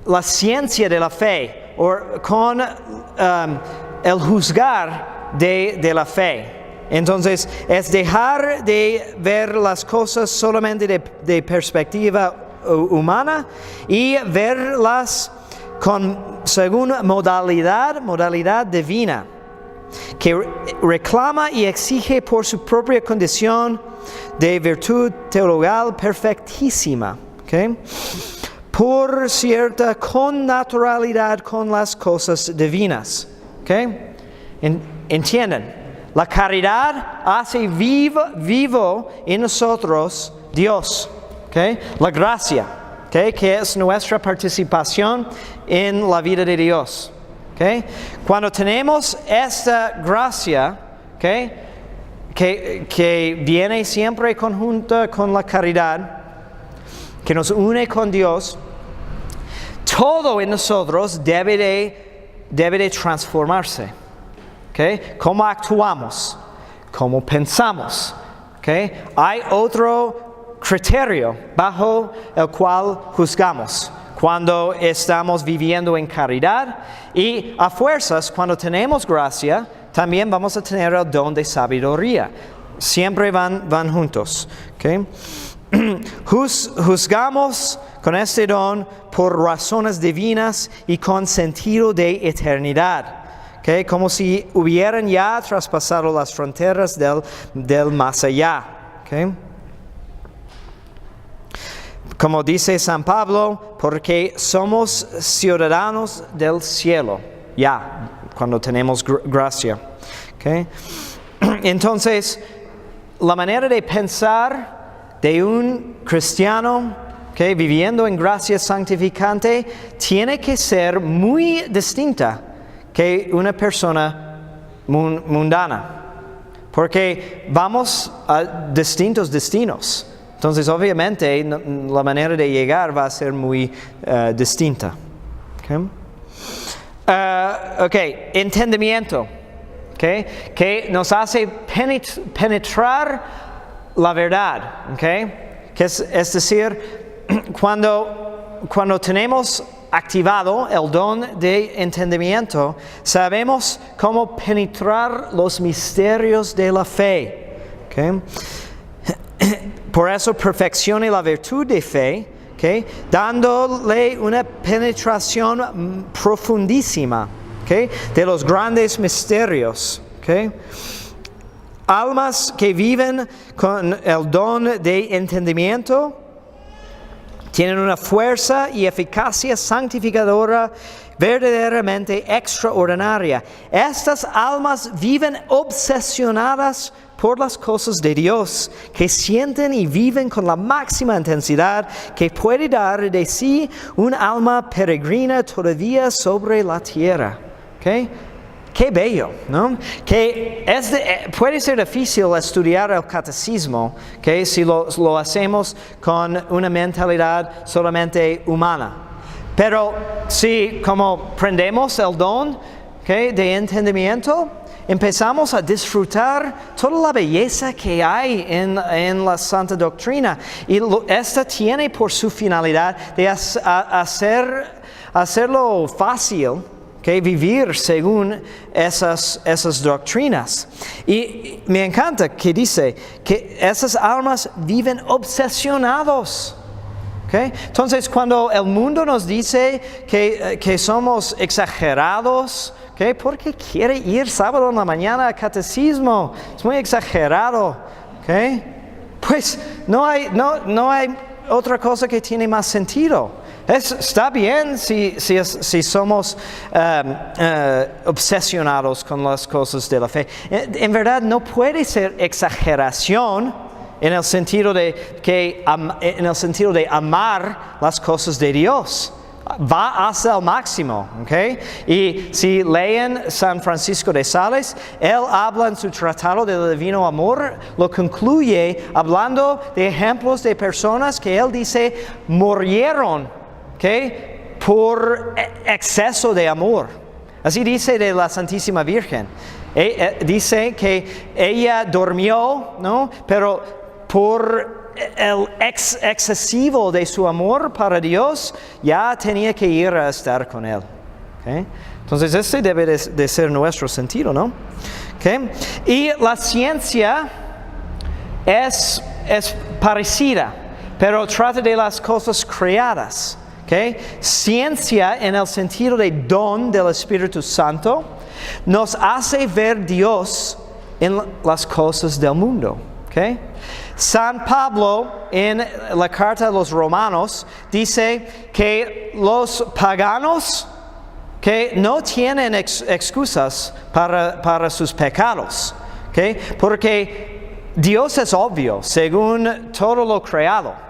La ciencia de la fe, o con el juzgar de la fe. Entonces, es dejar de ver las cosas solamente de perspectiva humana y verlas según modalidad divina, que reclama y exige por su propia condición de virtud teologal perfectísima, ¿okay? Por cierta connaturalidad con las cosas divinas, ¿okay? ¿Entienden? La caridad hace vivo en nosotros Dios, ¿okay? La gracia, ¿okay? Que es nuestra participación en la vida de Dios, ¿okay? Cuando tenemos esta gracia, ¿okay? que viene siempre conjunta con la caridad, que nos une con Dios, todo en nosotros debe de transformarse. ¿Okay? ¿Cómo actuamos? ¿Cómo pensamos? ¿Okay? Hay otro criterio bajo el cual juzgamos cuando estamos viviendo en caridad, y a fuerzas, cuando tenemos gracia, también vamos a tener el don de sabiduría. Siempre van juntos. ¿Okay? Juzgamos con este don por razones divinas y con sentido de eternidad. Okay, como si hubieran ya traspasado las fronteras del más allá. Okay. Como dice San Pablo, porque somos ciudadanos del cielo, ya, cuando tenemos gracia. Okay. Entonces, la manera de pensar de un cristiano, okay, viviendo en gracia santificante, tiene que ser muy distinta que una persona mundana, porque vamos a distintos destinos. Entonces, obviamente, la manera de llegar va a ser muy distinta. Okay. Entendimiento, okay, que nos hace penetrar la verdad, okay, que es decir, cuando tenemos activado el don de entendimiento, sabemos cómo penetrar los misterios de la fe. Okay. Por eso perfeccione la virtud de fe, okay, dándole una penetración profundísima, okay, de los grandes misterios. Okay. Almas que viven con el don de entendimiento tienen una fuerza y eficacia santificadora verdaderamente extraordinaria. Estas almas viven obsesionadas por las cosas de Dios, que sienten y viven con la máxima intensidad que puede dar de sí un alma peregrina todavía sobre la tierra. ¿Okay? Qué bello, ¿no? Que puede ser difícil estudiar el catecismo, ¿okay? Si lo hacemos con una mentalidad solamente humana. Pero si como prendemos el don, ¿okay?, de entendimiento, empezamos a disfrutar toda la belleza que hay en la Santa Doctrina. Y esta tiene por su finalidad de hacerlo fácil, okay, vivir según esas doctrinas. Y me encanta que dice que esas almas viven obsesionados. Okay. Entonces, cuando el mundo nos dice que somos exagerados, okay, porque quiere ir sábado en la mañana a catecismo, es muy exagerado, okay, pues no hay otra cosa que tiene más sentido. Está bien si somos obsesionados con las cosas de la fe. En verdad no puede ser exageración en el sentido de amar las cosas de Dios. va hasta el máximo, ¿ok? Y si leen San Francisco de Sales, él habla en su tratado del divino amor, lo concluye hablando de ejemplos de personas que él dice murieron, ¿ok? Por exceso de amor. Así dice de la Santísima Virgen. Dice que ella durmió, ¿no? Pero por el excesivo de su amor para Dios, ya tenía que ir a estar con Él. ¿Okay? Entonces, ese debe de ser nuestro sentido, ¿no? ¿Okay? Y la ciencia es parecida, pero trata de las cosas creadas. ¿Okay? Ciencia, en el sentido de don del Espíritu Santo, nos hace ver Dios en las cosas del mundo. ¿Okay? San Pablo, en la carta a los Romanos, dice que los paganos que no tienen excusas para sus pecados. ¿Okay? Porque Dios es obvio, según todo lo creado.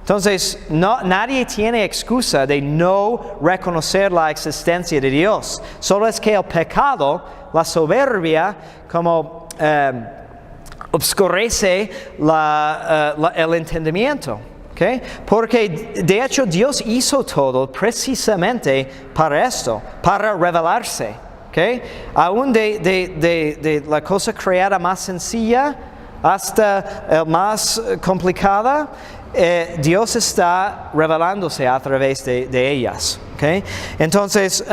Entonces, nadie tiene excusa de no reconocer la existencia de Dios. Solo es que el pecado, la soberbia, como obscurece el entendimiento. ¿Okay? Porque de hecho Dios hizo todo precisamente para esto, para revelarse. ¿Okay? Aún de la cosa creada más sencilla hasta más complicada, Dios está revelándose a través de ellas. ¿Okay? Entonces,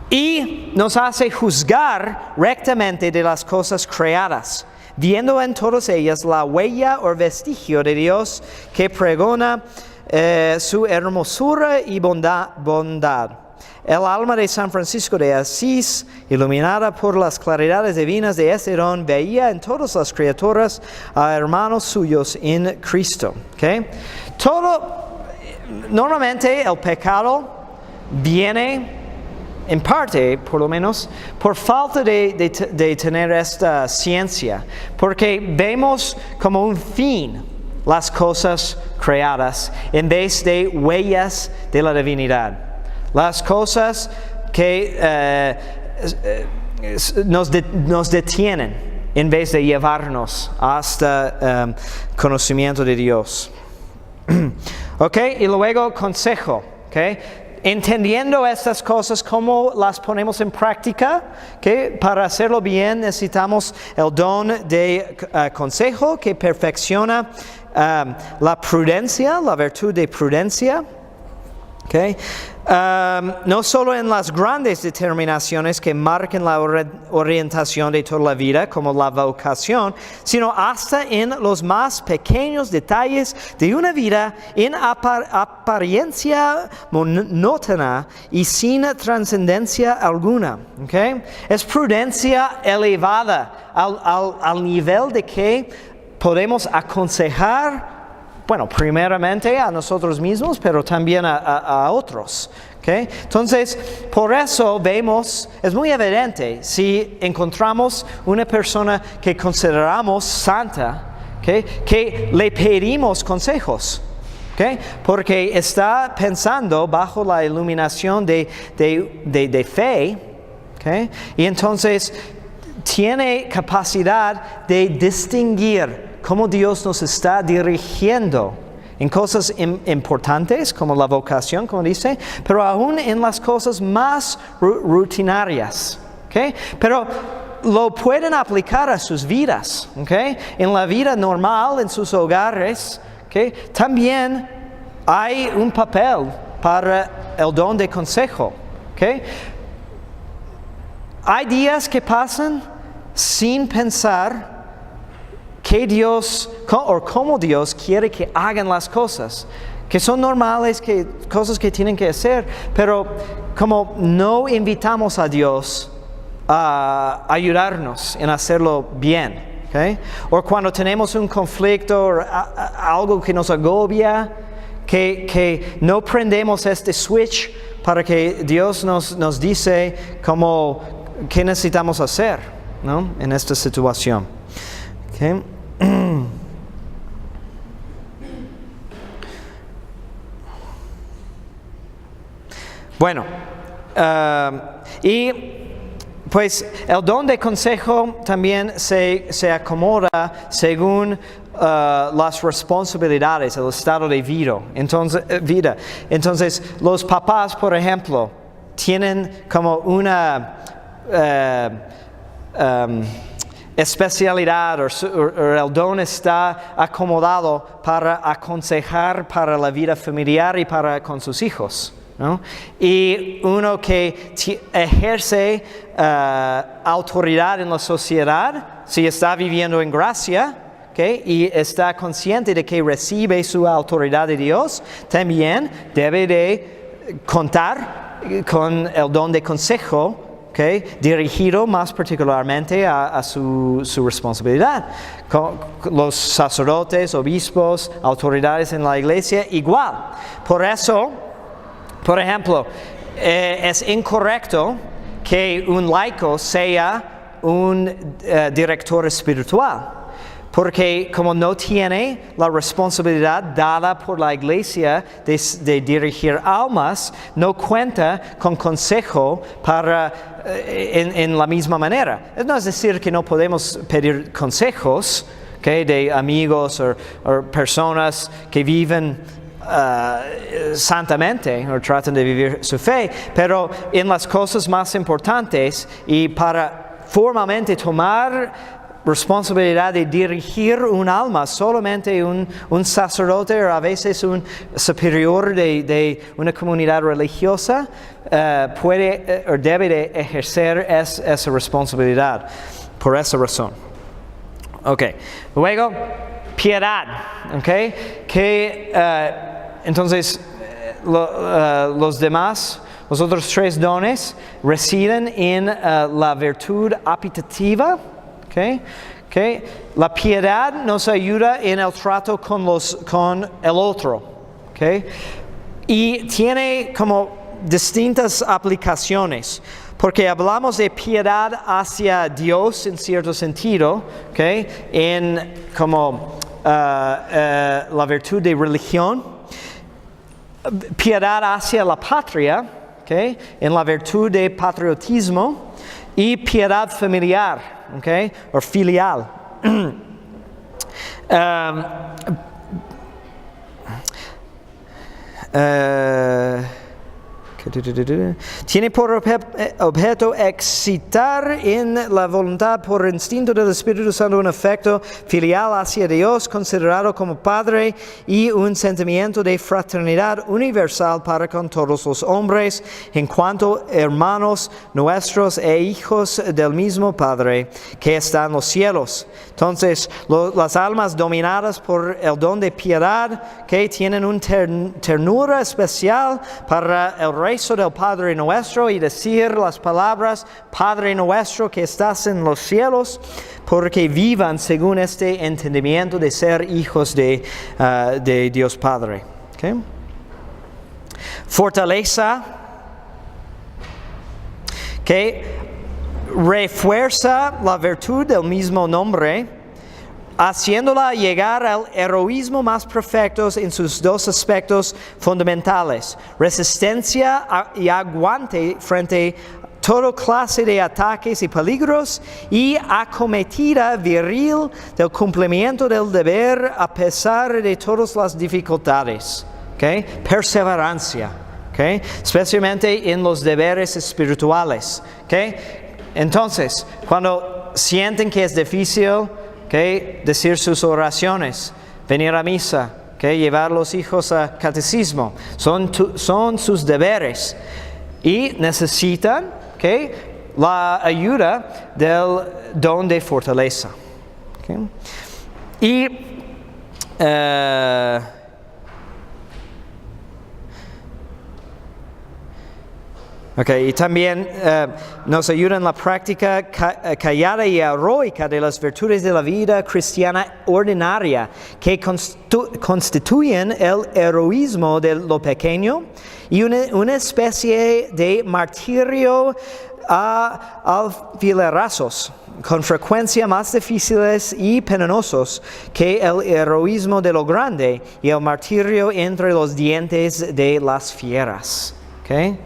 y nos hace juzgar rectamente de las cosas creadas, viendo en todas ellas la huella o vestigio de Dios que pregona su hermosura y bondad. El alma de San Francisco de Asís, iluminada por las claridades divinas de este don, veía en todas las criaturas a hermanos suyos en Cristo. ¿Okay? Normalmente el pecado viene, en parte, por lo menos, por falta de tener esta ciencia, porque vemos como un fin las cosas creadas en vez de huellas de la divinidad. Las cosas que nos detienen en vez de llevarnos hasta conocimiento de Dios. ¿Ok? Y luego consejo. ¿Ok? Entendiendo estas cosas, ¿cómo las ponemos en práctica? ¿Okay? Para hacerlo bien necesitamos el don de consejo que perfecciona la prudencia, la virtud de prudencia. Okay. No solo en las grandes determinaciones que marquen la orientación de toda la vida, como la vocación, sino hasta en los más pequeños detalles de una vida en apariencia monótona y sin trascendencia alguna. Okay. Es prudencia elevada al nivel de que podemos aconsejar, bueno, primeramente a nosotros mismos, pero también a otros. ¿Okay? Entonces, por eso vemos, es muy evidente, si encontramos una persona que consideramos santa, ¿okay? Que le pedimos consejos. ¿Okay? Porque está pensando bajo la iluminación de fe. ¿Okay? Y entonces tiene capacidad de distinguir cómo Dios nos está dirigiendo en cosas importantes, como la vocación, como dice, pero aún en las cosas más rutinarias. ¿Okay? Pero lo pueden aplicar a sus vidas. ¿Okay? En la vida normal, en sus hogares, ¿okay? También hay un papel para el don de consejo. ¿Okay? Hay días que pasan sin pensar que Dios, o cómo Dios quiere que hagan las cosas, que son normales, cosas que tienen que hacer, pero como no invitamos a Dios a ayudarnos en hacerlo bien, ¿okay? O cuando tenemos un conflicto o algo que nos agobia, que no prendemos este switch para que Dios nos dice como qué necesitamos hacer, ¿no? En esta situación. Okay. Bueno, y pues el don de consejo también se acomoda según las responsabilidades, el estado de vida. Entonces, los papás, por ejemplo, tienen como una especialidad o el don está acomodado para aconsejar para la vida familiar y con sus hijos, ¿no? Y uno que ejerce autoridad en la sociedad, si está viviendo en gracia, ¿okay? Y está consciente de que recibe su autoridad de Dios, también debe de contar con el don de consejo, ¿okay? Dirigido más particularmente a su responsabilidad. Con los sacerdotes, obispos, autoridades en la iglesia, igual. Por eso, por ejemplo, es incorrecto que un laico sea un director espiritual, porque como no tiene la responsabilidad dada por la iglesia de dirigir almas, no cuenta con consejo en la misma manera. No es decir que no podemos pedir consejos, ¿okay? De amigos o personas que viven santamente o tratan de vivir su fe, pero en las cosas más importantes y para formalmente tomar responsabilidad de dirigir un alma, solamente un sacerdote o a veces un superior de una comunidad religiosa puede o debe de ejercer esa responsabilidad por esa razón. Ok, luego piedad, ok, que entonces los otros tres dones residen en la virtud apetitiva. Okay. La piedad nos ayuda en el trato con el otro. Okay. Y tiene como distintas aplicaciones. Porque hablamos de piedad hacia Dios en cierto sentido. Okay. En como la virtud de religión. Piedad hacia la patria. Okay. En la virtud de patriotismo. Y piedad familiar. Okay, o filial. Tiene por objeto excitar en la voluntad por instinto del Espíritu Santo un afecto filial hacia Dios, considerado como Padre, y un sentimiento de fraternidad universal para con todos los hombres, en cuanto hermanos nuestros e hijos del mismo Padre que está en los cielos. Entonces, las almas dominadas por el don de piedad, que tienen una ternura especial para el rezo del Padre Nuestro y decir las palabras Padre Nuestro que estás en los cielos, porque vivan según este entendimiento de ser hijos de Dios Padre. Okay. Fortaleza, que refuerza la virtud del mismo nombre, haciéndola llegar al heroísmo más perfecto en sus dos aspectos fundamentales: resistencia y aguante frente a toda clase de ataques y peligros, y acometida viril del cumplimiento del deber a pesar de todas las dificultades. Okay? Perseverancia, okay? Especialmente en los deberes espirituales. Okay? Entonces, cuando sienten que es difícil, okay, decir sus oraciones, venir a misa, okay, llevar los hijos a catecismo, son sus deberes y necesitan, okay, la ayuda del don de fortaleza. Okay. Y y también nos ayuda en la práctica callada y heroica de las virtudes de la vida cristiana ordinaria, que constituyen el heroísmo de lo pequeño y una especie de martirio a alfilerazos, con frecuencia más difíciles y penosos que el heroísmo de lo grande y el martirio entre los dientes de las fieras. Okay.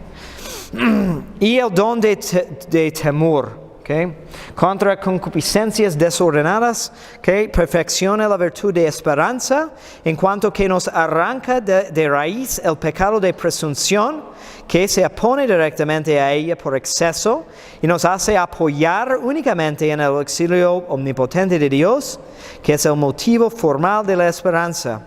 y el don de temor. Okay. Contra concupiscencias desordenadas, que perfecciona la virtud de esperanza, en cuanto que nos arranca de raíz el pecado de presunción, que se opone directamente a ella por exceso, y nos hace apoyar únicamente en el auxilio omnipotente de Dios, que es el motivo formal de la esperanza.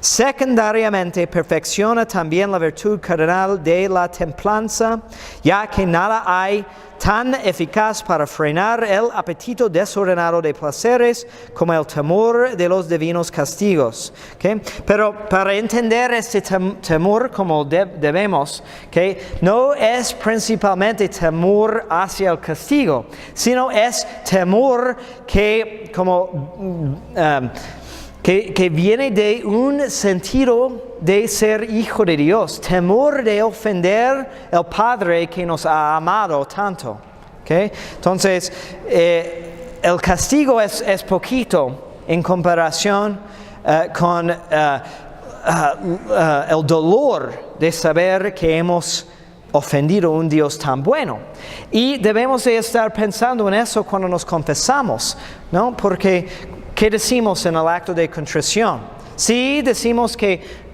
Secundariamente, perfecciona también la virtud cardenal de la templanza, ya que nada hay tan eficaz para frenar el apetito desordenado de placeres como el temor de los divinos castigos. ¿Okay? Pero para entender este temor como debemos, ¿okay? No es principalmente temor hacia el castigo, sino es temor que viene de un sentido de ser hijo de Dios, temor de ofender al Padre que nos ha amado tanto. ¿Okay? Entonces, el castigo es poquito en comparación con el dolor de saber que hemos ofendido a un Dios tan bueno. Y debemos de estar pensando en eso cuando nos confesamos, ¿no? Porque ¿qué decimos en el acto de contrición? Sí, decimos que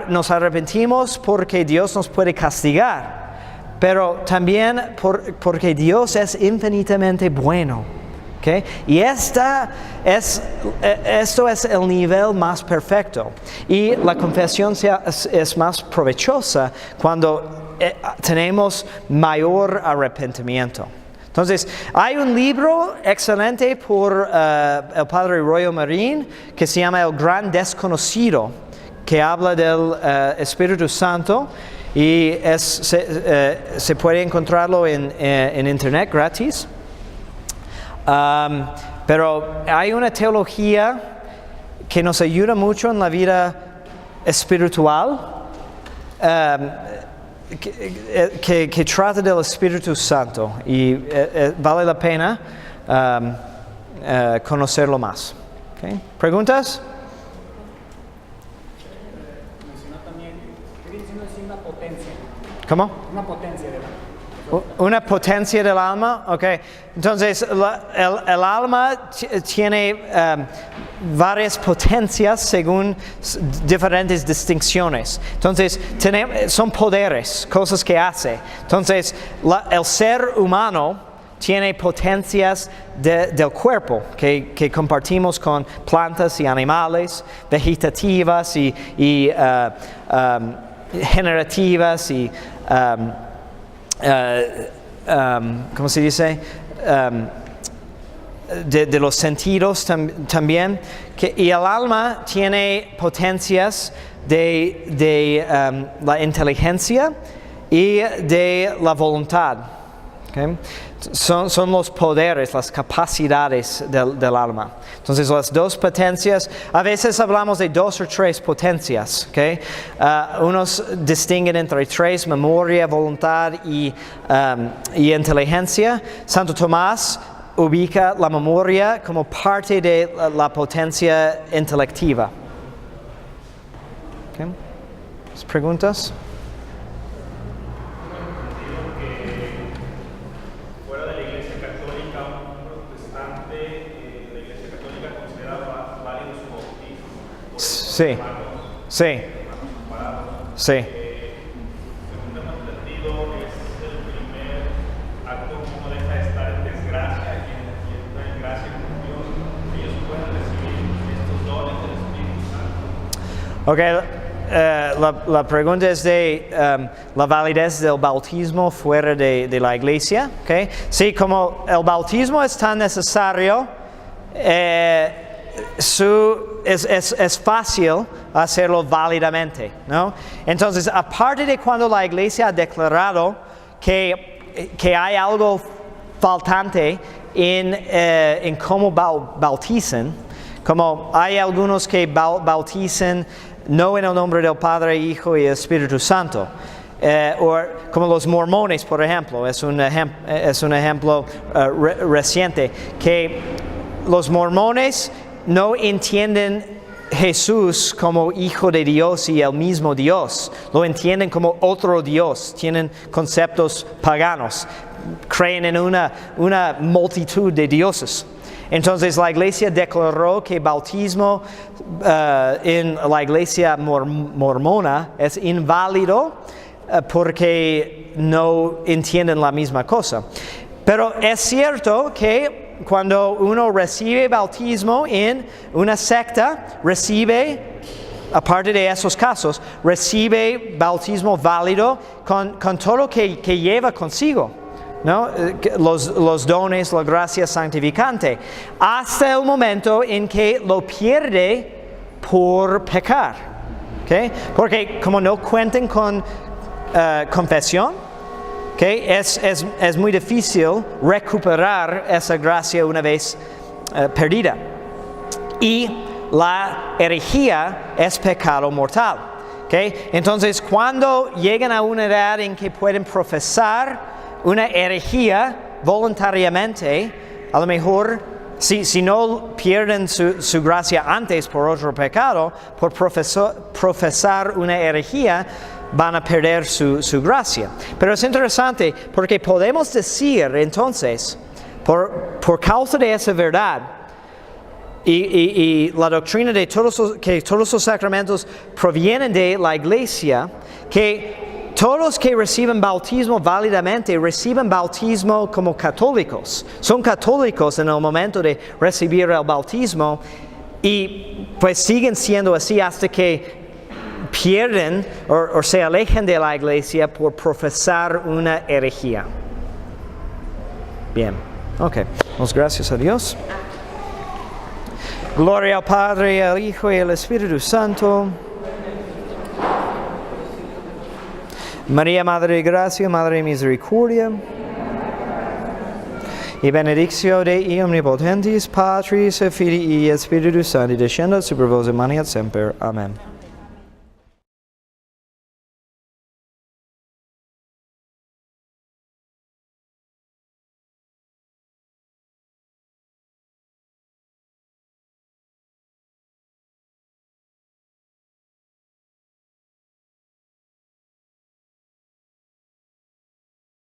nos arrepentimos porque Dios nos puede castigar, pero también porque Dios es infinitamente bueno. ¿Okay? Y esto es el nivel más perfecto. Y la confesión es más provechosa cuando tenemos mayor arrepentimiento. Entonces, hay un libro excelente por el Padre Royo Marín que se llama El Gran Desconocido, que habla del Espíritu Santo y se puede encontrarlo en internet gratis. Pero hay una teología que nos ayuda mucho en la vida espiritual, que trata del Espíritu Santo y vale la pena conocerlo más. ¿Okay? ¿Preguntas? Mencionó también, ¿qué viene siendo así una potencia? ¿Cómo? Una potencia de la... Una potencia del alma, ok. Entonces, el alma tiene varias potencias según diferentes distinciones. Entonces, son poderes, cosas que hace. Entonces, el ser humano tiene potencias del cuerpo que compartimos con plantas y animales, vegetativas y generativas y ¿cómo se dice? De los sentidos también. Y el alma tiene potencias de la inteligencia y de la voluntad. ¿Okay? Son los poderes, las capacidades del alma. Entonces, las dos potencias, a veces hablamos de 2 o 3 potencias. ¿Okay? Unos distinguen entre 3, memoria, voluntad y inteligencia. Santo Tomás ubica la memoria como parte de la potencia intelectiva. ¿Okay? ¿Preguntas? Sí, sí, sí. Según hemos entendido, es el primer acto que uno deja de estar en desgracia y entra en gracia con Dios. Ellos pueden recibir estos dones del Espíritu Santo. Ok, la pregunta es de la validez del bautismo fuera de la iglesia. Okay. Sí, como el bautismo es tan necesario, es fácil hacerlo válidamente, ¿no? Entonces, aparte de cuando la iglesia ha declarado que hay algo faltante en cómo bautizan, como hay algunos que bautizan no en el nombre del Padre, Hijo y Espíritu Santo, o como los mormones, por ejemplo, es un ejemplo reciente, que los mormones no entienden Jesús como hijo de Dios y el mismo Dios. Lo entienden como otro Dios. Tienen conceptos paganos. Creen en una multitud de dioses. Entonces la iglesia declaró que bautismo en la iglesia mormona es inválido porque no entienden la misma cosa. Pero es cierto que cuando uno recibe bautismo en una secta, aparte de esos casos, recibe bautismo válido con todo lo que lleva consigo, ¿no? Los dones, la gracia santificante, hasta el momento en que lo pierde por pecar. ¿Okay? Porque como no cuenten con confesión, okay, es muy difícil recuperar esa gracia una vez perdida. Y la herejía es pecado mortal. Okay? Entonces, cuando llegan a una edad en que pueden profesar una herejía voluntariamente, a lo mejor, si no pierden su gracia antes por otro pecado, por profesar una herejía, van a perder su gracia. Pero es interesante porque podemos decir entonces, por causa de esa verdad y la doctrina de que todos los sacramentos provienen de la iglesia, que todos que reciben bautismo válidamente reciben bautismo como católicos. Son católicos en el momento de recibir el bautismo y pues siguen siendo así hasta que pierden o se alejan de la iglesia por profesar una herejía. Bien, ok. Damos gracias a Dios. Gloria al Padre, al Hijo y al Espíritu Santo. María, Madre de Gracia, Madre de Misericordia. Y benedictio Dei omnipotentis, Patris et Filii et Spiritus Sancti, descendat super vos et maneat semper. Amen.